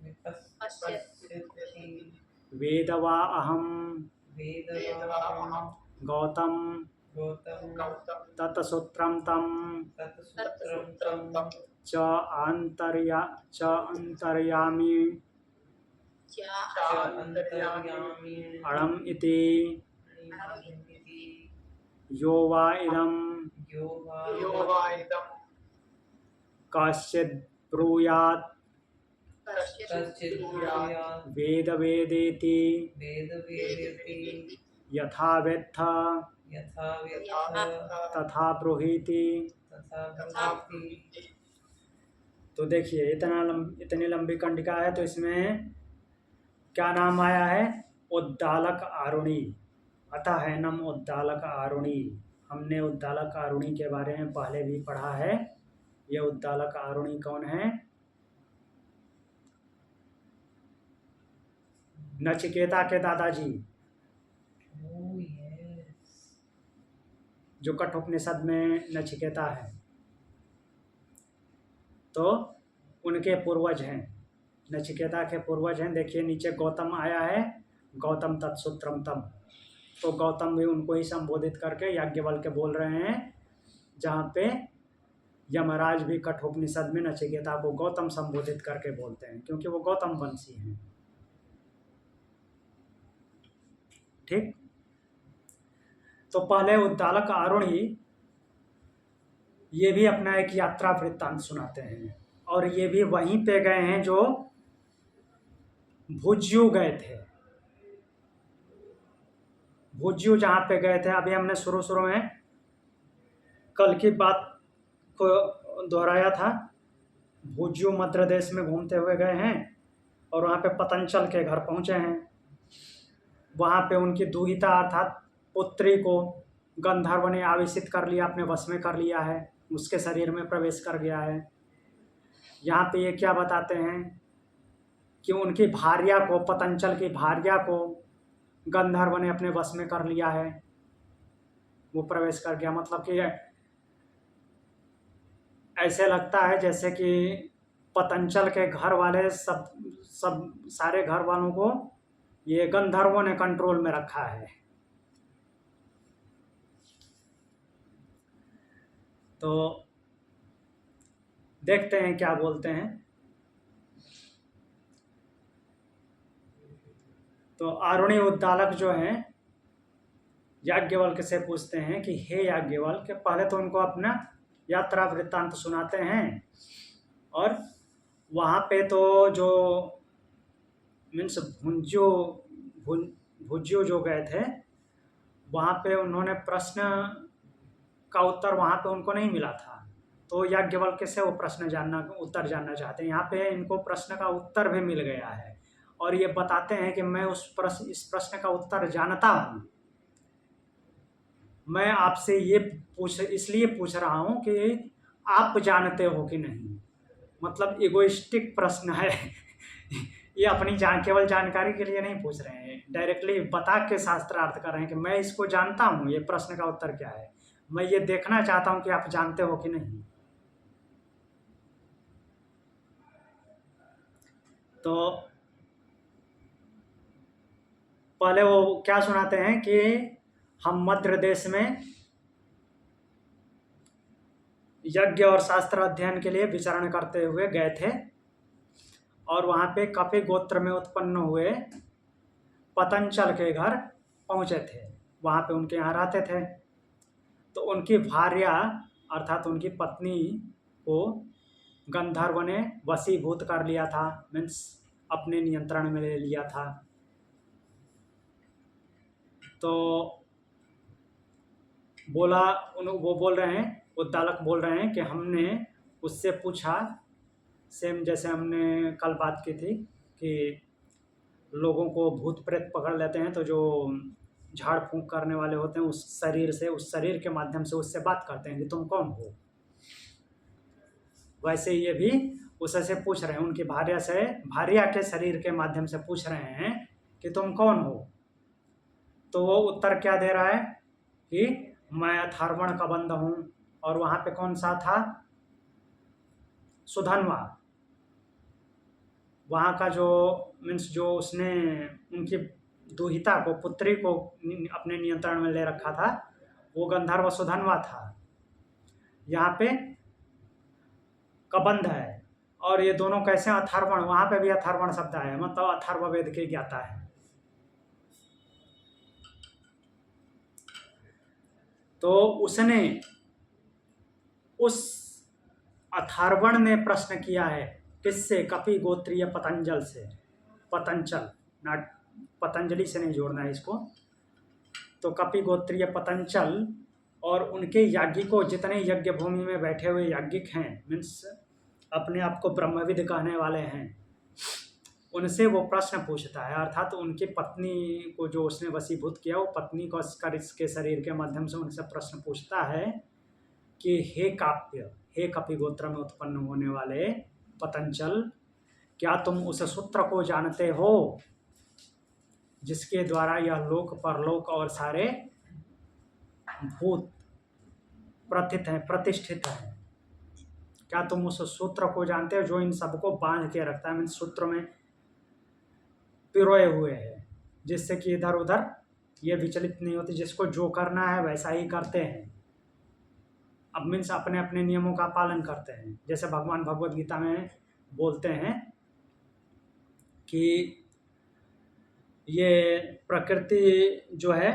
विपश्यति वेदवा अहं वेदवाहं गौतम गौतम तत्सूत्रं तं तत्सूत्रं तं च अन्तर्यामि च अन्तर्यामि अणम् इति इति यो वा इदं यो वा कश्चिद् ब्रूयात् कश्चित् ब्रूयात् वेदवेदेति वेदवेदेति यथा वेत्थ यथा वेत्थ तथा ब्रूहीति। तथा ब्रूहीति। तो देखिए इतनी लंबी कंडिका है, तो इसमें क्या नाम आया है? उद्दालक आरुणि। अतः हैनम उद्दालक आरुणि। हमने उद्दालक आरुणि के बारे में पहले भी पढ़ा है। यह उद्दालक आरुणि कौन है? नचिकेता के दादाजी, Oh, yes. जो कठोपनिषद में नचिकेता है, तो उनके पूर्वज हैं। नचिकेता के पूर्वज हैं। देखिए नीचे गौतम आया है, गौतम तत्सूत्रम तम। तो गौतम भी उनको ही संबोधित करके याज्ञवल्क्य बोल रहे हैं, जहाँ पे यमराज भी कठोपनिषद में नचिकेता को गौतम संबोधित करके बोलते हैं, क्योंकि वो गौतम वंशी हैं। ठीक। तो पहले उद्दालक आरुणि ये भी अपना एक यात्रा वृत्तांत सुनाते हैं, और ये भी वहीं पे गए हैं जो भुज्यू गए थे। भुज्यू जहाँ पे गए थे, अभी हमने शुरू में कल की बात को दोहराया था। भुज्यू मध्य देश में घूमते हुए गए हैं और वहाँ पे पतंजल के घर पहुँचे हैं। वहाँ पे उनकी दुहिता अर्थात पुत्री को गंधर्व ने आवेशित कर लिया, अपने वश में कर लिया है, उसके शरीर में प्रवेश कर गया है। यहाँ पे ये क्या बताते हैं कि उनकी भार्या को, पतंजल की भार्या को गंधर्व ने अपने वश में कर लिया है, वो प्रवेश कर गया। मतलब कि ऐसे लगता है जैसे कि पतंजल के घर वाले सब सारे घर वालों को ये गंधर्वों ने कंट्रोल में रखा है। तो देखते हैं क्या बोलते हैं। तो आरुणि उद्दालक जो हैं याज्ञवल्क्य से पूछते हैं कि हे याज्ञवल्क्य, पहले तो उनको अपना यात्रा वृत्तांत सुनाते हैं, और वहाँ पे तो जो मीन्स भुज्यू जो गए थे, वहाँ पे उन्होंने प्रश्न का उत्तर वहाँ पे उनको नहीं मिला था। तो याज्ञवल्क्य से वो उत्तर जानना चाहते हैं। यहाँ पे इनको प्रश्न का उत्तर भी मिल गया है, और ये बताते हैं कि मैं इस प्रश्न का उत्तर जानता हूँ। मैं आपसे इसलिए पूछ रहा हूँ कि आप जानते हो कि नहीं। मतलब इगोइस्टिक प्रश्न है। ये अपनी केवल जानकारी के लिए नहीं पूछ रहे हैं, डायरेक्टली बता के शास्त्रार्थ कर रहे हैं कि मैं इसको जानता हूँ, ये प्रश्न का उत्तर क्या है। मैं ये देखना चाहता हूँ कि आप जानते हो कि नहीं। तो पहले वो क्या सुनाते हैं कि हम मध्य देश में यज्ञ और शास्त्र अध्ययन के लिए विचरण करते हुए गए थे, और वहाँ पे कपि गोत्र में उत्पन्न हुए पतंजल के घर पहुँचे थे। वहाँ पे उनके यहाँ रहते थे। तो उनकी भार्या अर्थात उनकी पत्नी को गंधर्व ने वशीभूत कर लिया था, मीन्स अपने नियंत्रण में ले लिया था। तो बोला वो बोल रहे हैं, उद्दालक बोल रहे हैं कि हमने उससे पूछा, सेम जैसे हमने कल बात की थी कि लोगों को भूत प्रेत पकड़ लेते हैं तो जो झाड़ फूंक करने वाले होते हैं उस शरीर के माध्यम से उससे बात करते हैं कि तुम कौन हो। वैसे ये भी उससे पूछ रहे हैं, उनकी भार्या के शरीर के माध्यम से पूछ रहे हैं कि तुम कौन हो। तो वो उत्तर क्या दे रहा है कि मैं अथर्वण का बंध हूँ। और वहाँ पे कौन सा था? सुधन्वा। वहाँ का जो मीन्स जो उसने उनकी दुहिता को, पुत्री को अपने नियंत्रण में ले रखा था, वो गंधर्व सुधन्वा था। यहाँ पे कबंध है। और ये दोनों कैसे अथर्वण, वहाँ पे भी अथर्वण शब्द है, मतलब अथर्ववेद के ज्ञाता है। तो उसने उस अथर्वण ने प्रश्न किया है किससे? कपि गोत्रीय पतंजल से। पतंचल, नाट पतंजलि से नहीं जोड़ना है इसको। तो कपि गोत्रीय पतंचल और उनके याज्ञिकों, जितने यज्ञ भूमि में बैठे हुए याज्ञिक हैं, मीन्स अपने आप को ब्रह्मविद कहने वाले हैं, उनसे वो प्रश्न पूछता है। अर्थात उनकी पत्नी को जो उसने वशीभूत किया, वो पत्नी को इसके शरीर के माध्यम से उनसे प्रश्न पूछता है कि हे काप्य, हे कपि गोत्र में उत्पन्न होने वाले पतंचल, क्या तुम उस सूत्र को जानते हो जिसके द्वारा यह लोक परलोक और सारे भूत प्रतिष्ठित हैं? क्या तुम उस सूत्र को जानते हो जो इन सबको बांध के रखता है? मीन्स सूत्र में पिरोए हुए हैं, जिससे कि इधर उधर ये विचलित नहीं होती, जिसको जो करना है वैसा ही करते हैं। अब मीन्स अपने अपने नियमों का पालन करते हैं। जैसे भगवान भगवद गीता में बोलते हैं कि ये प्रकृति जो है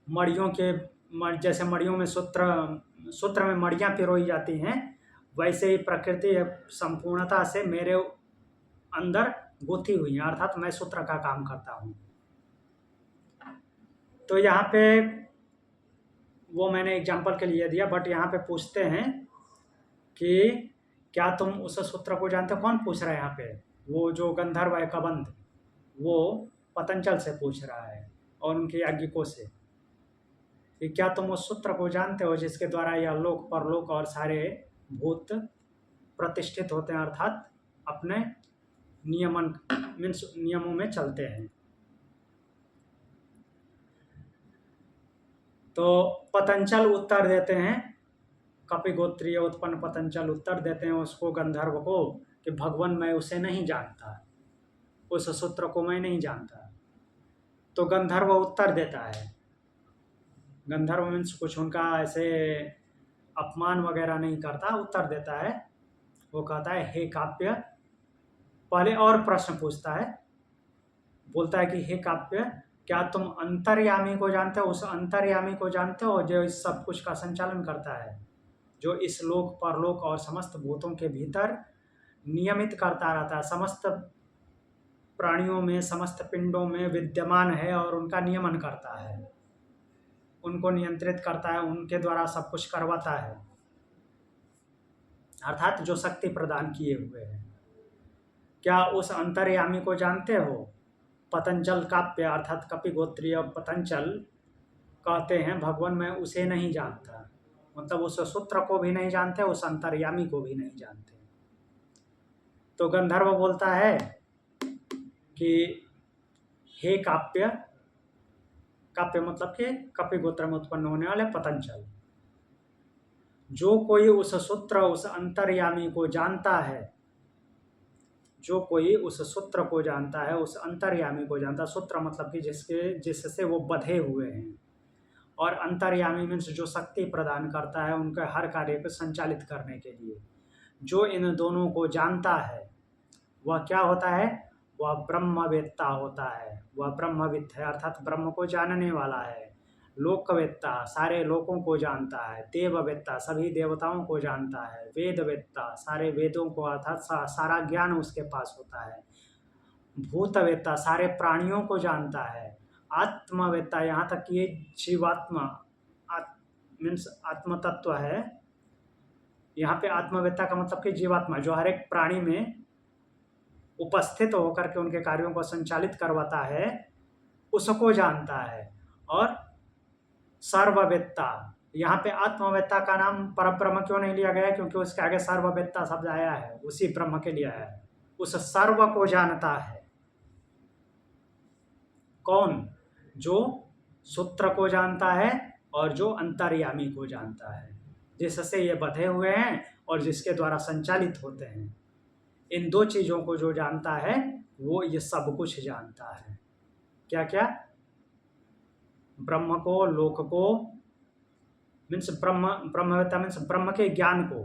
मड़ियों के जैसे मड़ियों में सूत्र में मड़ियाँ पिरोई जाती हैं, वैसे ही प्रकृति संपूर्णता से मेरे अंदर गुथी हुई है, अर्थात मैं सूत्र का काम करता हूँ। तो यहाँ पे वो मैंने एग्जाम्पल के लिए दिया, बट यहाँ पे पूछते हैं कि क्या तुम उस सूत्र को जानते हो? कौन पूछ रहा है यहाँ पे? वो जो गंधर्व है कबंध, वो पतंजल से पूछ रहा है और उनके याज्ञिकों से कि क्या तुम उस सूत्र को जानते हो जिसके द्वारा यह लोक परलोक और सारे भूत प्रतिष्ठित होते हैं, अर्थात अपने नियमों में चलते हैं। तो पतंजल उत्तर देते हैं, कपि गोत्रीय उत्पन्न पतंजल उत्तर देते हैं उसको, गंधर्व को, कि भगवान मैं उसे नहीं जानता, उस सूत्र को मैं नहीं जानता। तो गंधर्व उत्तर देता है, गंधर्व मीन्स कुछ उनका ऐसे अपमान वगैरह नहीं करता, उत्तर देता है। वो कहता है हे काप्य, पहले और प्रश्न पूछता है, बोलता है कि हे काप्य, क्या तुम अंतर्यामी को जानते हो? उस अंतर्यामी को जानते हो जो इस सब कुछ का संचालन करता है, जो इस लोक परलोक और समस्त भूतों के भीतर नियमित करता रहता है, समस्त प्राणियों में, समस्त पिंडों में विद्यमान है और उनका नियमन करता है, उनको नियंत्रित करता है, उनके द्वारा सब कुछ करवाता है, अर्थात जो शक्ति प्रदान किए हुए हैं। क्या उस अंतर्यामी को जानते हो? पतंजल काप्य अर्थात कपि गोत्रीय पतंजल कहते हैं भगवान मैं उसे नहीं जानता, मतलब उस सूत्र को भी नहीं जानते, उस अंतर्यामी को भी नहीं जानते। तो गंधर्व बोलता है कि हे काप्य, काप्य मतलब कि कपि गोत्र में उत्पन्न होने वाले पतंजल, जो कोई उस सूत्र, उस अंतर्यामी को जानता है, जो कोई उस सूत्र को जानता है, उस अंतर्यामी को जानता है, सूत्र मतलब कि जिससे वो बंधे हुए हैं, और अंतर्यामी मीन्स जो शक्ति प्रदान करता है उनके हर कार्य को संचालित करने के लिए, जो इन दोनों को जानता है वह क्या होता है? वह ब्रह्मवेत्ता होता है, वह ब्रह्मविद है, अर्थात ब्रह्म को जानने वाला है। लोकवेत्ता सारे लोगों को जानता है, देववेत्ता सभी देवताओं को जानता है, वेदवेत्ता सारे वेदों को अर्थात सारा ज्ञान उसके पास होता है, भूतवेत्ता सारे प्राणियों को जानता है, आत्मवेत्ता यहाँ तक कि ये जीवात्मा मीन्स आत्म तत्व है। यहाँ पे आत्मवेत्ता का मतलब कि जीवात्मा जो हर एक प्राणी में उपस्थित होकर के उनके कार्यों को संचालित करवाता है, उसको जानता है। और सर्ववेत्ता, यहाँ पे आत्मवेत्ता का नाम परब्रह्म क्यों नहीं लिया गया है? क्योंकि उसके आगे सर्ववेत्ता शब्द आया है, उसी ब्रह्म के लिए है। उस सर्व को जानता है कौन? जो सूत्र को जानता है और जो अंतर्यामी को जानता है, जिससे ये बंधे हुए हैं और जिसके द्वारा संचालित होते हैं। इन दो चीज़ों को जो जानता है वो ये सब कुछ जानता है। क्या क्या? ब्रह्म को, लोक को, मीन्स ब्रह्मवेत्ता मीन्स ब्रह्म के ज्ञान को,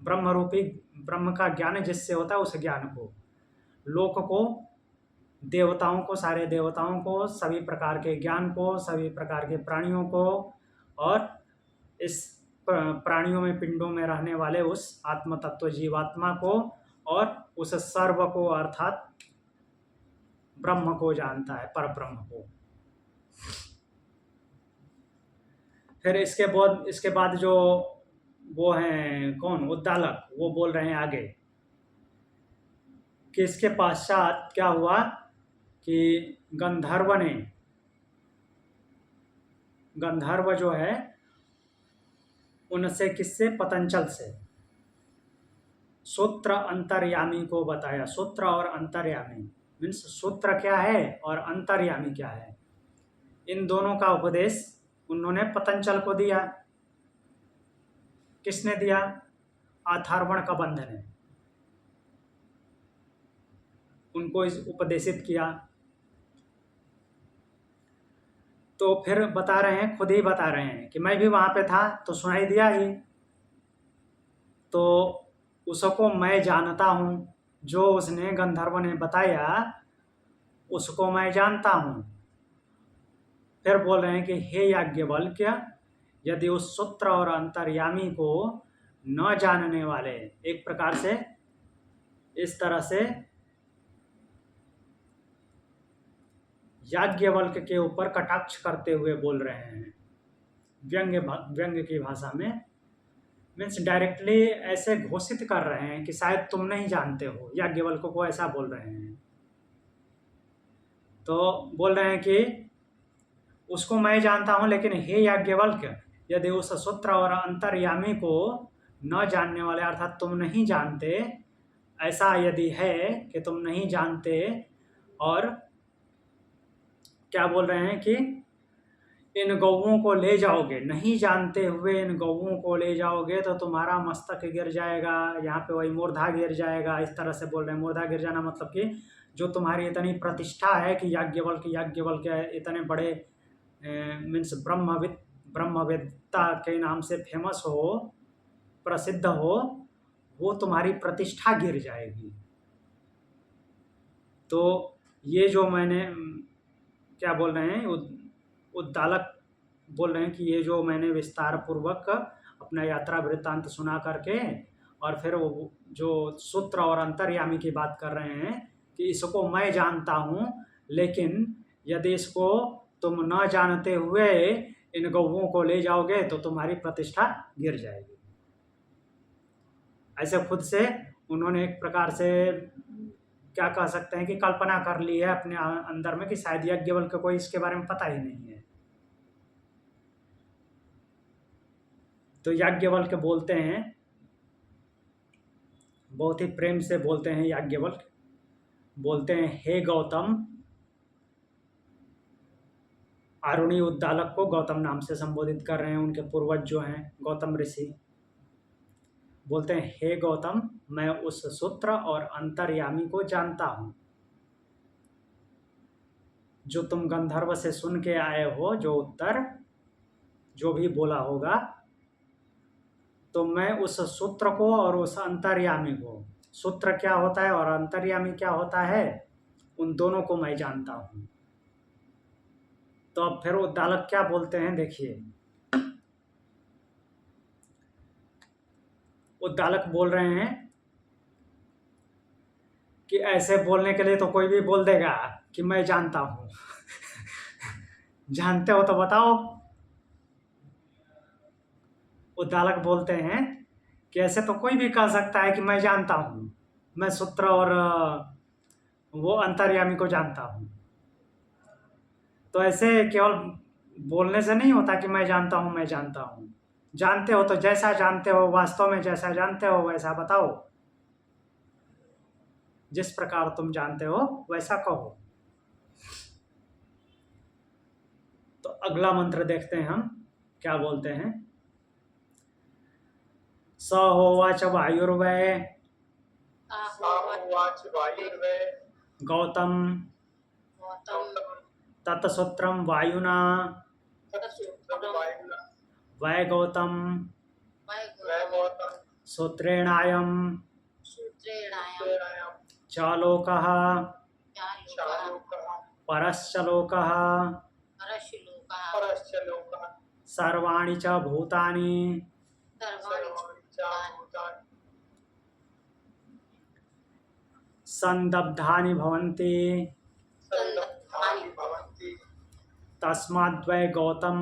ब्रह्म रूपी ब्रह्म का ज्ञान जिससे होता है उस ज्ञान को, लोक को देवताओं को, सारे देवताओं को, सभी प्रकार के ज्ञान को, सभी प्रकार के प्राणियों को, और इस प्राणियों में पिंडों में रहने वाले उस आत्म तत्व जीवात्मा को, और उस सर्व को अर्थात ब्रह्म को जानता है, पर ब्रह्म को। फिर इसके बाद जो वो हैं कौन? उद्दालक, वो बोल रहे हैं आगे कि इसके पश्चात क्या हुआ कि गंधर्व जो है उनसे, किससे? पतंजल से सूत्र अंतर्यामी को बताया। सूत्र और अंतर्यामी मीन्स सूत्र क्या है और अंतर्यामी क्या है, इन दोनों का उपदेश उन्होंने पतंजल को दिया। किसने दिया? अथर्वण कबंध ने उनको इस उपदेशित किया। तो फिर बता रहे हैं, खुद ही बता रहे हैं कि मैं भी वहां पे था तो सुनाई दिया ही, तो उसको मैं जानता हूं, जो उसने गंधर्व ने बताया उसको मैं जानता हूं। फिर बोल रहे हैं कि हे याज्ञवल्क्य, यदि उस सूत्र और अंतर्यामी को न जानने वाले, एक प्रकार से इस तरह से याज्ञवल्क्य के ऊपर कटाक्ष करते हुए बोल रहे हैं, व्यंग्य की भाषा में, मीन्स डायरेक्टली ऐसे घोषित कर रहे हैं कि शायद तुम नहीं जानते हो। याज्ञवल्क्य को ऐसा बोल रहे हैं। तो बोल रहे हैं कि उसको मैं जानता हूं, लेकिन हे याज्ञवल्क्य, यदि उस सूत्र और अंतर्यामी को न जानने वाले अर्थात तुम नहीं जानते, ऐसा यदि है कि तुम नहीं जानते, और क्या बोल रहे हैं कि इन गौओं को ले जाओगे, नहीं जानते हुए इन गौओं को ले जाओगे तो तुम्हारा मस्तक गिर जाएगा, यहाँ पे वही मूर्धा गिर जाएगा, इस तरह से बोल रहे हैं। मूर्धा गिर जाना मतलब कि जो तुम्हारी इतनी प्रतिष्ठा है कि याज्ञवल्क्य इतने बड़े मीन्स ब्रह्मवेत्ता के नाम से फेमस हो, प्रसिद्ध हो, वो तुम्हारी प्रतिष्ठा गिर जाएगी। तो ये जो मैंने क्या बोल रहे हैं, उद्दालक बोल रहे हैं कि ये जो मैंने विस्तार पूर्वक अपना यात्रा वृत्तांत सुना करके, और फिर वो जो सूत्र और अंतर्यामी की बात कर रहे हैं कि इसको मैं जानता हूँ, लेकिन यदि इसको तुम न जानते हुए इन गौओं को ले जाओगे तो तुम्हारी प्रतिष्ठा गिर जाएगी। ऐसे खुद से उन्होंने एक प्रकार से क्या कह सकते हैं कि कल्पना कर ली है अपने अंदर में कि शायद याज्ञवल्क्य को इसके बारे में पता ही नहीं है। तो याज्ञवल्क्य बोलते हैं, बहुत ही प्रेम से बोलते हैं याज्ञवल्क्य, बोलते हैं हे गौतम, आरुणी उद्दालक को गौतम नाम से संबोधित कर रहे हैं, उनके पूर्वज जो हैं गौतम ऋषि। बोलते हैं हे गौतम, मैं उस सूत्र और अंतर्यामी को जानता हूं जो तुम गंधर्व से सुन के आए हो, जो उत्तर जो भी बोला होगा, तो मैं उस सूत्र को और उस अंतर्यामी को, सूत्र क्या होता है और अंतर्यामी क्या होता है, उन दोनों को मैं जानता हूं। तो अब फिर उद्दालक क्या बोलते हैं, देखिए। उद्दालक बोल रहे हैं कि ऐसे बोलने के लिए तो कोई भी बोल देगा कि मैं जानता हूं। जानते हो तो बताओ। उद्दालक बोलते हैं कि ऐसे तो कोई भी कह सकता है कि मैं जानता हूं, मैं सूत्र और वो अंतर्यामी को जानता हूं। तो ऐसे केवल बोलने से नहीं होता कि मैं जानता हूं, मैं जानता हूं। जानते हो तो जैसा जानते हो, वास्तव में जैसा जानते हो वैसा बताओ। जिस प्रकार तुम जानते हो वैसा कहो। तो अगला मंत्र देखते हैं हम क्या बोलते हैं। स होवाच वायुर्वै साहोवाच वायुर्वै गौतम गौतम तत्सूत्रम वायुना तत्सूत्रं वायुना वै गौतम वै गौतम सूत्रेणायम सूत्रेणायं चालोकः चालोकः परश्च लोकः परश्च लोकः सर्वाणि च भूतानि सर्वाणि च भूतानि संदब्धानि भवन्ति संदग्धानि भवन्ति तस्माद्वै गौतम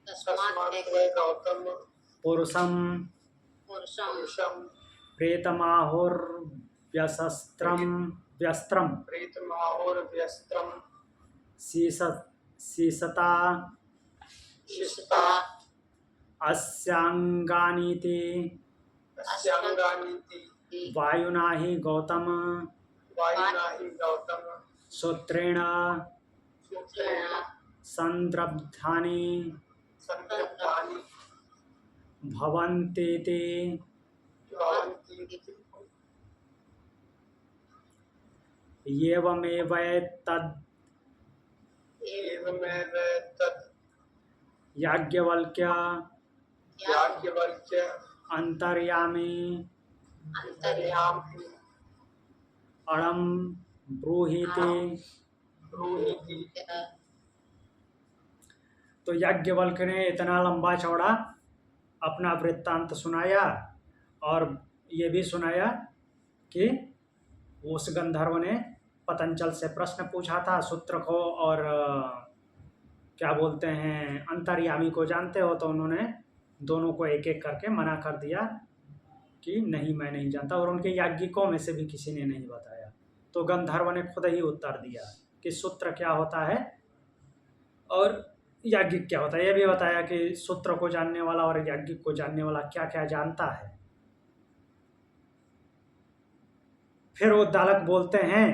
तस्मात् वै गौतम पुरुषं पुरुषं व्यस्त्रं प्रीतमाहुर्व्यस्त्रं सीसता शिष्टा अस्यांगानीति अस्यांगानीति वायुना हि गौतम वायुना हि गौतम सूत्रेण सूत्रेण संद्रब्धानि संदग्धानि भवन्तीति भवन्ति एवमेवैतद् एवमेव तत् याज्ञवल्क्य याज्ञवल्क्य अंतर्यामी अंतर्यामी अणम ब्रूहीति। ब्रूहीति। तो याज्ञवल्क्य ने इतना लंबा चौड़ा अपना वृत्तांत सुनाया और ये भी सुनाया कि उस गंधर्व ने पतंजल से प्रश्न पूछा था सूत्र को और क्या बोलते हैं अंतर्यामी को जानते हो, तो उन्होंने दोनों को एक एक करके मना कर दिया कि नहीं मैं नहीं जानता, और उनके याज्ञिकों में से भी किसी ने नहीं बताया। तो गंधर्व ने खुद ही उत्तर दिया कि सूत्र क्या होता है और याज्ञिक क्या होता है। यह भी बताया कि सूत्र को जानने वाला और याज्ञिक को जानने वाला क्या क्या जानता है। फिर वो उद्दालक बोलते हैं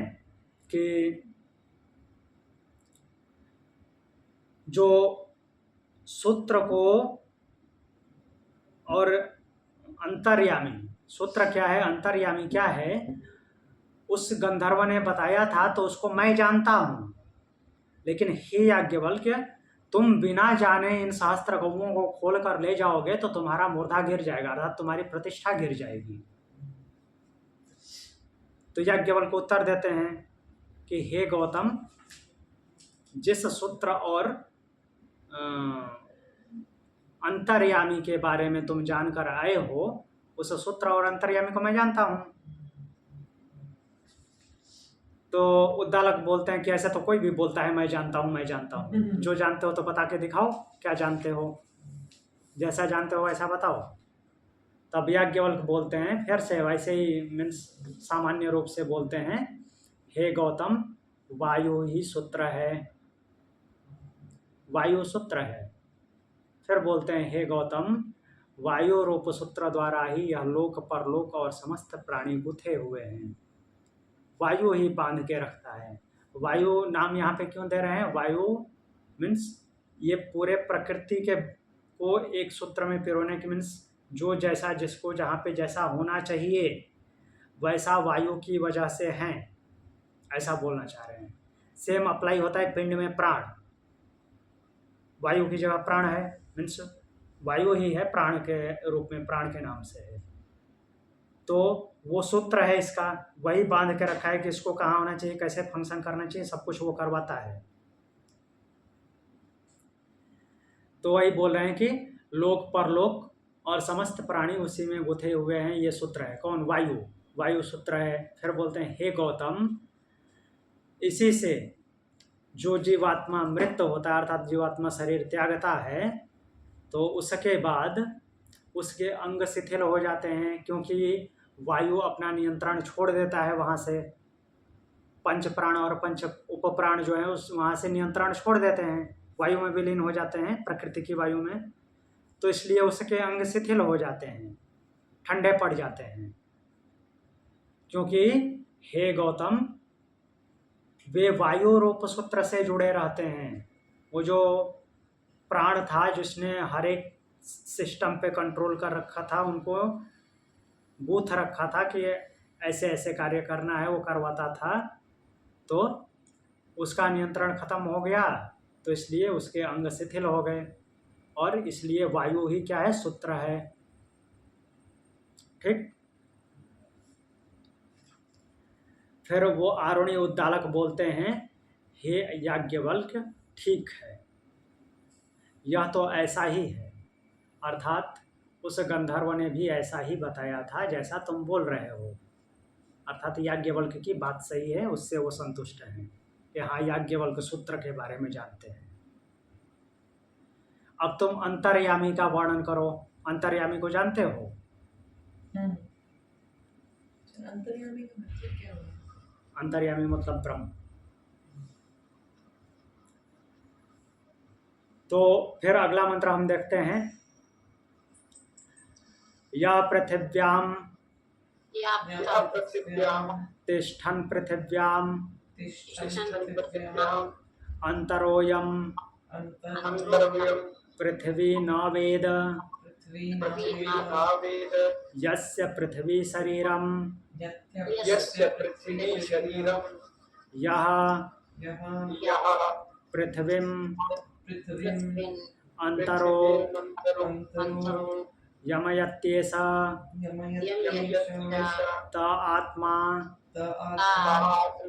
कि जो सूत्र को और अंतर्यामी, सूत्र क्या है अंतर्यामी क्या है, उस गंधर्व ने बताया था तो उसको मैं जानता हूं, लेकिन हे याज्ञवल्क्य तुम बिना जाने इन शास्त्र गौओं को खोल कर ले जाओगे तो तुम्हारा मुर्दा गिर जाएगा, अर्थात तुम्हारी प्रतिष्ठा गिर जाएगी। तो याज्ञवल्क्य उत्तर देते हैं कि हे गौतम, जिस सूत्र और अंतर्यामी के बारे में तुम जानकर आए हो उस सूत्र और अंतर्यामी को मैं जानता हूं। तो उद्दालक बोलते हैं कि ऐसे तो कोई भी बोलता है मैं जानता हूं मैं जानता हूं। जो जानते हो तो बता के दिखाओ क्या जानते हो, जैसा जानते हो वैसा बताओ। तब याज्ञवल्क्य बोलते हैं फिर से वैसे ही मीन्स सामान्य रूप से बोलते हैं, हे गौतम वायु ही सूत्र है, वायु सूत्र है। फिर बोलते हैं हे गौतम वायु रूप सूत्र द्वारा ही यह लोक परलोक और समस्त प्राणी गुथे हुए हैं, वायु ही बांध के रखता है। वायु नाम यहाँ पे क्यों दे रहे हैं, वायु मीन्स ये पूरे प्रकृति के को एक सूत्र में पिरोने की मीन्स जो जैसा जिसको जहाँ पे जैसा होना चाहिए वैसा वायु की वजह से हैं, ऐसा बोलना चाह रहे हैं। सेम अप्लाई होता है पिंड में प्राण, वायु की जगह प्राण है, मीन्स वायु ही है प्राण के रूप में, प्राण के नाम से है। तो वो सूत्र है इसका, वही बांध के रखा है कि इसको कहाँ होना चाहिए, कैसे फंक्शन करना चाहिए, सब कुछ वो करवाता है। तो वही बोल रहे हैं कि लोक परलोक और समस्त प्राणी उसी में गुथे हुए हैं, ये सूत्र है। कौन? वायु। वायु सूत्र है। फिर बोलते हैं हे गौतम, इसी से जो जीवात्मा मृत होता है, अर्थात जीवात्मा शरीर त्यागता है, तो उसके बाद उसके अंग शिथिल हो जाते हैं, क्योंकि वायु अपना नियंत्रण छोड़ देता है वहाँ से। पंच प्राण और पंच उपप्राण जो है उस वहाँ से नियंत्रण छोड़ देते हैं, वायु में विलीन हो जाते हैं, प्रकृति की वायु में। तो इसलिए उसके अंग शिथिल हो जाते हैं, ठंडे पड़ जाते हैं। क्योंकि हे गौतम, वे वायु रूप सूत्र से जुड़े रहते हैं। वो जो प्राण था जिसने हर एक सिस्टम पे कंट्रोल कर रखा था, उनको गूथ रखा था कि ऐसे ऐसे कार्य करना है, वो करवाता था, तो उसका नियंत्रण खत्म हो गया, तो इसलिए उसके अंग शिथिल हो गए, और इसलिए वायु ही क्या है? सूत्र है। ठीक। फिर वो आरुणी उद्दालक बोलते हैं, हे याज्ञवल्क्य, ठीक है, यह तो ऐसा ही है, अर्थात उस गंधर्व ने भी ऐसा ही बताया था जैसा तुम बोल रहे हो। अर्थात याज्ञवल्क्य की बात सही है, उससे वो संतुष्ट हैं कि हाँ, याज्ञवल्क्य सूत्र के बारे में जानते हैं। अब तुम अंतर्यामी का वर्णन करो। अंतर्यामी को जानते हो? अंतर्यामी का मतलब क्या हुआ? अंतर्यामी मतलब ब्रह्म। तो फिर अगला मंत्र हम देखते हैं, या पृथिव्याम तिष्ठन् पृथिव्याम अंतरोयम पृथ्वी न वेद यस्य पृथ्वी शरीरम यः पृथ्वीम अंतरो यमयत्येष त आत्मा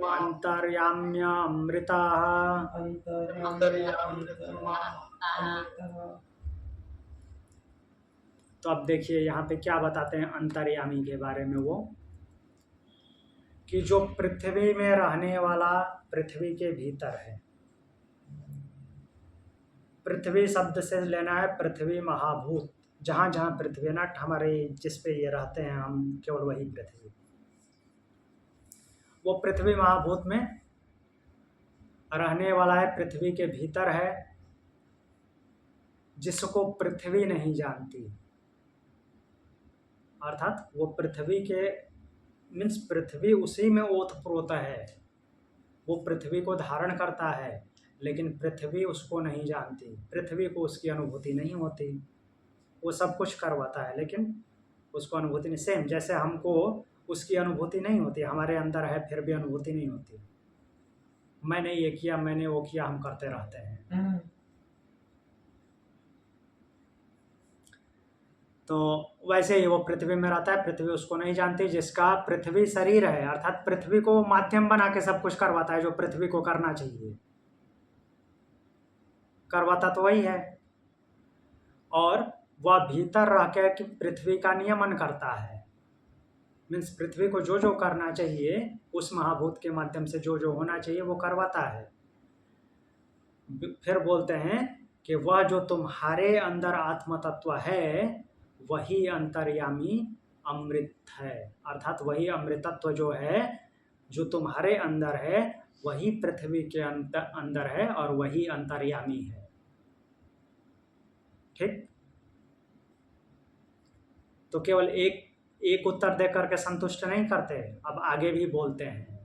अंतर्याम्यमृतः। तो अब देखिए यहाँ पे क्या बताते हैं अंतर्यामी के बारे में, वो कि जो पृथ्वी में रहने वाला पृथ्वी के भीतर है। पृथ्वी शब्द से लेना है पृथ्वी महाभूत, जहाँ जहाँ पृथ्वी ना हमारे जिस पे ये रहते हैं हम, केवल वही पृथ्वी। वो पृथ्वी महाभूत में रहने वाला है, पृथ्वी के भीतर है, जिसको पृथ्वी नहीं जानती। अर्थात वो पृथ्वी के मीन्स पृथ्वी उसी में ओतप्रोत है, वो पृथ्वी को धारण करता है, लेकिन पृथ्वी उसको नहीं जानती, पृथ्वी को उसकी अनुभूति नहीं होती। वो सब कुछ करवाता है लेकिन उसको अनुभूति नहीं। सेम जैसे हमको उसकी अनुभूति नहीं होती, हमारे अंदर है फिर भी अनुभूति नहीं होती। मैंने ये किया, मैंने वो किया, हम करते रहते हैं। तो वैसे ही वो पृथ्वी में रहता है, पृथ्वी उसको नहीं जानती, जिसका पृथ्वी शरीर है, अर्थात पृथ्वी को माध्यम बना के सब कुछ करवाता है जो पृथ्वी को करना चाहिए, करवाता तो वही है। और वह भीतर रह के कि पृथ्वी का नियमन करता है, मीन्स पृथ्वी को जो जो करना चाहिए उस महाभूत के माध्यम से जो जो होना चाहिए वो करवाता है। फिर बोलते हैं कि वह जो तुम्हारे अंदर आत्म तत्व है वही अंतर्यामी अमृत है, अर्थात वही अमृतत्व जो है जो तुम्हारे अंदर है वही पृथ्वी के अंदर है और वही अंतर्यामी है। ठीक। तो केवल एक उत्तर दे करके संतुष्ट नहीं करते, अब आगे भी बोलते हैं,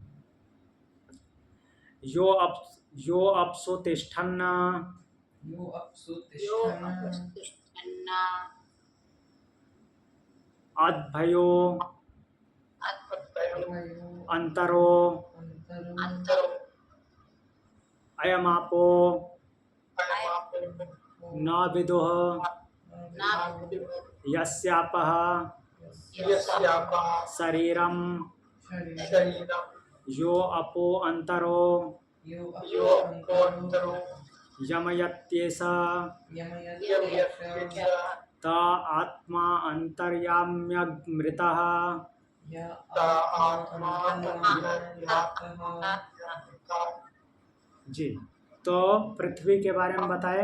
यो अपसु तिष्ठन् अद्भयो अंतरो अयमापो न विदुः यस्यापः शरीरम यो अपो अंतरो यमयत्येष यमयत्येष त आत्मा अंतर्याम्यमृतः। य आत्मा आत्मानन्तर्यामितः। जी, तो पृथ्वी के बारे में बताए।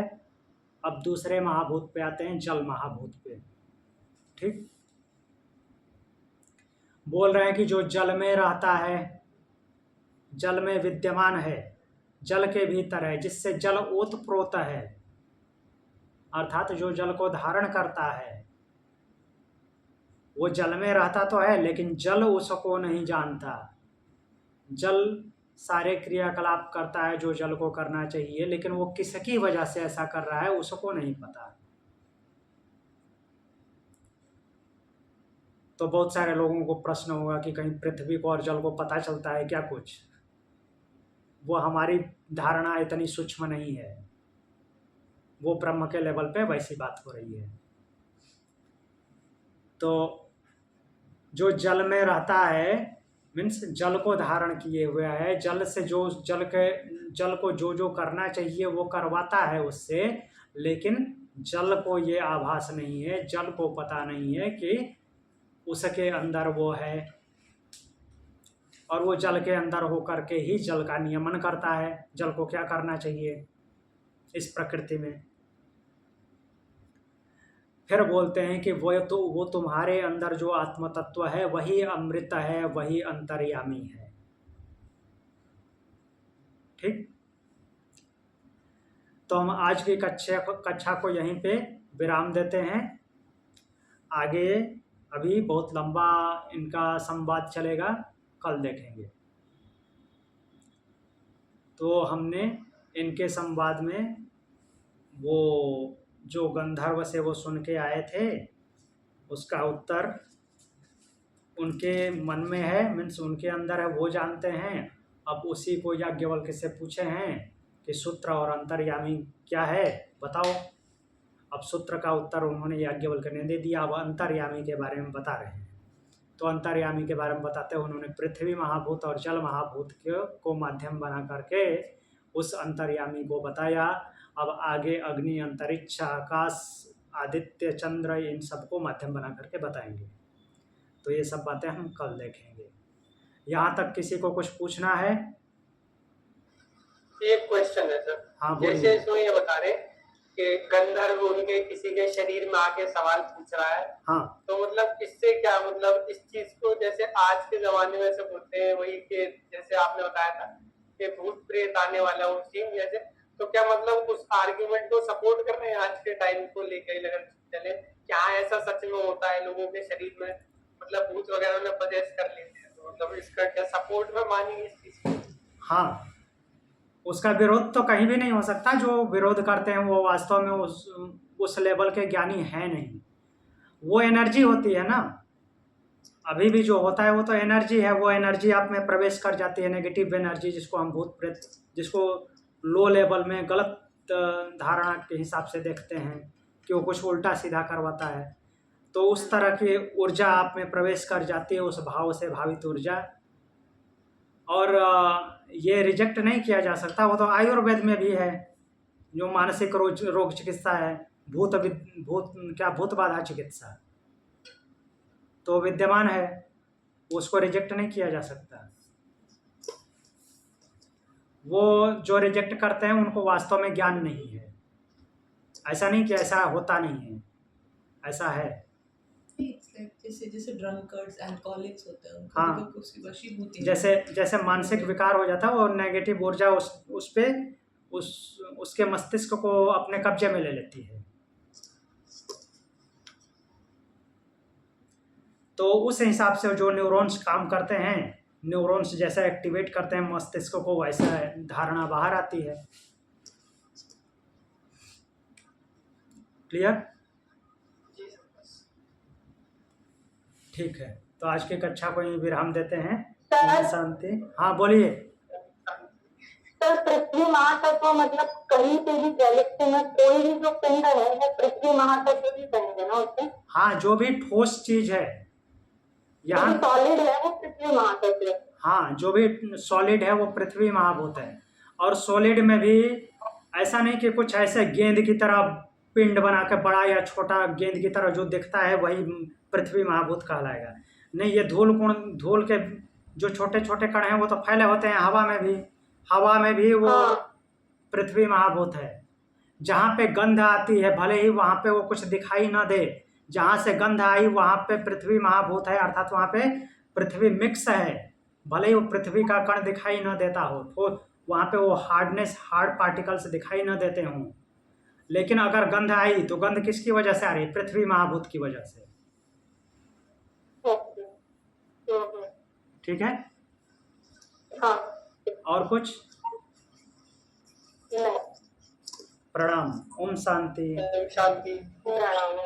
अब दूसरे महाभूत पे आते हैं, जल महाभूत पे। ठीक, बोल रहे हैं कि जो जल में रहता है, जल में विद्यमान है, जल के भीतर है, जिससे जल ओतप्रोत है, अर्थात जो जल को धारण करता है, वो जल में रहता तो है लेकिन जल उसको नहीं जानता। जल सारे क्रियाकलाप करता है जो जल को करना चाहिए, लेकिन वो किसकी वजह से ऐसा कर रहा है उसको नहीं पता। तो बहुत सारे लोगों को प्रश्न होगा कि कहीं पृथ्वी को और जल को पता चलता है क्या कुछ? वो हमारी धारणा इतनी सूक्ष्म नहीं है, वो ब्रह्म के लेवल पे वैसी बात हो रही है। तो जो जल में रहता है मीन्स जल को धारण किए हुए है, जल से जो जल को जो करना चाहिए वो करवाता है उससे, लेकिन जल को ये आभास नहीं है, जल को पता नहीं है कि उसके अंदर वो है, और वो जल के अंदर होकर के ही जल का नियमन करता है, जल को क्या करना चाहिए इस प्रकृति में। फिर बोलते हैं कि वो तुम्हारे अंदर जो आत्म तत्व है वही अमृत है, वही अंतर्यामी है। ठीक, तो हम आज की कक्षा को यहीं पे विराम देते हैं। आगे अभी बहुत लंबा इनका संवाद चलेगा, कल देखेंगे। तो हमने इनके संवाद में वो जो गंधर्व से वो सुन के आए थे उसका उत्तर उनके मन में है, मीन्स उनके अंदर है, वो जानते हैं। अब उसी को याज्ञवल्क्य से पूछे हैं कि सूत्र और अंतर्यामी क्या है बताओ। अब सूत्र का उत्तर उन्होंने याज्ञवल्क्य ने दे दिया, अब अंतर्यामी के बारे में बता रहे हैं। तो अंतर्यामी के बारे में बताते हैं, उन्होंने पृथ्वी महाभूत और जल महाभूत को माध्यम बना करके उस अंतर्यामी को बताया। अब आगे अग्नि, अंतरिक्ष, आकाश, आदित्य, चंद्र, इन सबको माध्यम बना करके बताएंगे। तो ये सब बातें हम कल देखेंगे। यहाँ तक किसी को कुछ पूछना है? एक क्वेश्चन है सर। हाँ जैसे बोलिए। इसमें ये बता रहे कि गंधर्व उनके किसी के शरीर में आके सवाल पूछ रहा है, हाँ, तो मतलब इससे क्या मतलब इस चीज को जैसे आज के जमाने में से बोलते हैं वही के जैसे आपने बताया था कि भूत प्रेत आने वाला वो सीन जैसे, तो क्या मतलब उस आर्ग्यूमेंट को सपोर्ट कर रहे हैं आज के टाइम को लेकर अगर चले, क्या ऐसा सच में होता है लोगों के शरीर में मतलब भूत वगैरह में प्रवेश कर लेते हैं, तो मतलब इसका क्या सपोर्ट में मानेंगे इस चीज को? हाँ, उसका विरोध तो कहीं भी नहीं हो सकता। जो विरोध करते हैं वो वास्तव में उस लेवल के ज्ञानी है नहीं। वो एनर्जी होती है ना, अभी भी जो होता है वो तो एनर्जी है। वो एनर्जी आप में प्रवेश कर जाती है, नेगेटिव एनर्जी, जिसको हम भूत प्रेत, जिसको लो लेवल में गलत धारणा के हिसाब से देखते हैं कि वो कुछ उल्टा सीधा करवाता है। तो उस तरह की ऊर्जा आप में प्रवेश कर जाती है, उस भाव से भावित ऊर्जा, और ये रिजेक्ट नहीं किया जा सकता। वो तो आयुर्वेद में भी है, जो मानसिक रोग चिकित्सा है, भूत बाधा चिकित्सा, तो विद्यमान है, उसको रिजेक्ट नहीं किया जा सकता। वो जो रिजेक्ट करते हैं उनको वास्तव में ज्ञान नहीं है। ऐसा नहीं कि ऐसा होता नहीं है, ऐसा है। जैसे ड्रंकर्स, अल्कोहलिक्स होते हैं, उनको हाँ, भी उसकी वशीभूति जैसे मानसिक विकार हो जाता है और नेगेटिव ऊर्जा उसके मस्तिष्क को अपने कब्जे में ले लेती है। तो उस हिसाब से जो न्यूरॉन्स काम करते हैं, न्यूरॉन्स जैसा एक्टिवेट करते हैं मस्तिष्क को, वैसा धारणा बाहर आती है। क्लियर? ठीक है, तो आज की कक्षा को यहीं विराम देते हैं। शांति। हाँ बोलिए। सर, पृथ्वी महातत्व मतलब कहीं पे भी गैलेक्सी में कोई भी जो पिंड है वो पृथ्वी महातत्व ही बनेगा ना उससे? हाँ, जो भी ठोस चीज है यहाँ, सॉलिड है वो पृथ्वी महातत्व है। हाँ, जो भी सॉलिड है वो पृथ्वी महाभूत है। और सॉलिड में भी ऐसा नहीं कि कुछ ऐसे गेंद की तरह पिंड बना के बड़ा या छोटा गेंद की तरह जो दिखता है वही पृथ्वी महाभूत कहलाएगा। नहीं, ये धूल के जो छोटे छोटे कण हैं वो तो फैले होते हैं हवा में भी वो हाँ। पृथ्वी महाभूत है। जहाँ पे गंध आती है भले ही वहाँ पे वो कुछ दिखाई ना दे, जहाँ से गंध आई वहाँ पे पृथ्वी महाभूत है, अर्थात वहाँ पे पृथ्वी मिक्स है। भले ही वो पृथ्वी का कण दिखाई न देता हो, तो वहाँ पे वो हार्ड पार्टिकल्स दिखाई न देते हों, लेकिन अगर गंध आई तो गंध किसकी वजह से आ रही है? पृथ्वी महाभूत की वजह से। ओके। ठीक है। हाँ। और कुछ? नहीं। प्रणाम। ओम शांति। शांति। प्रणाम।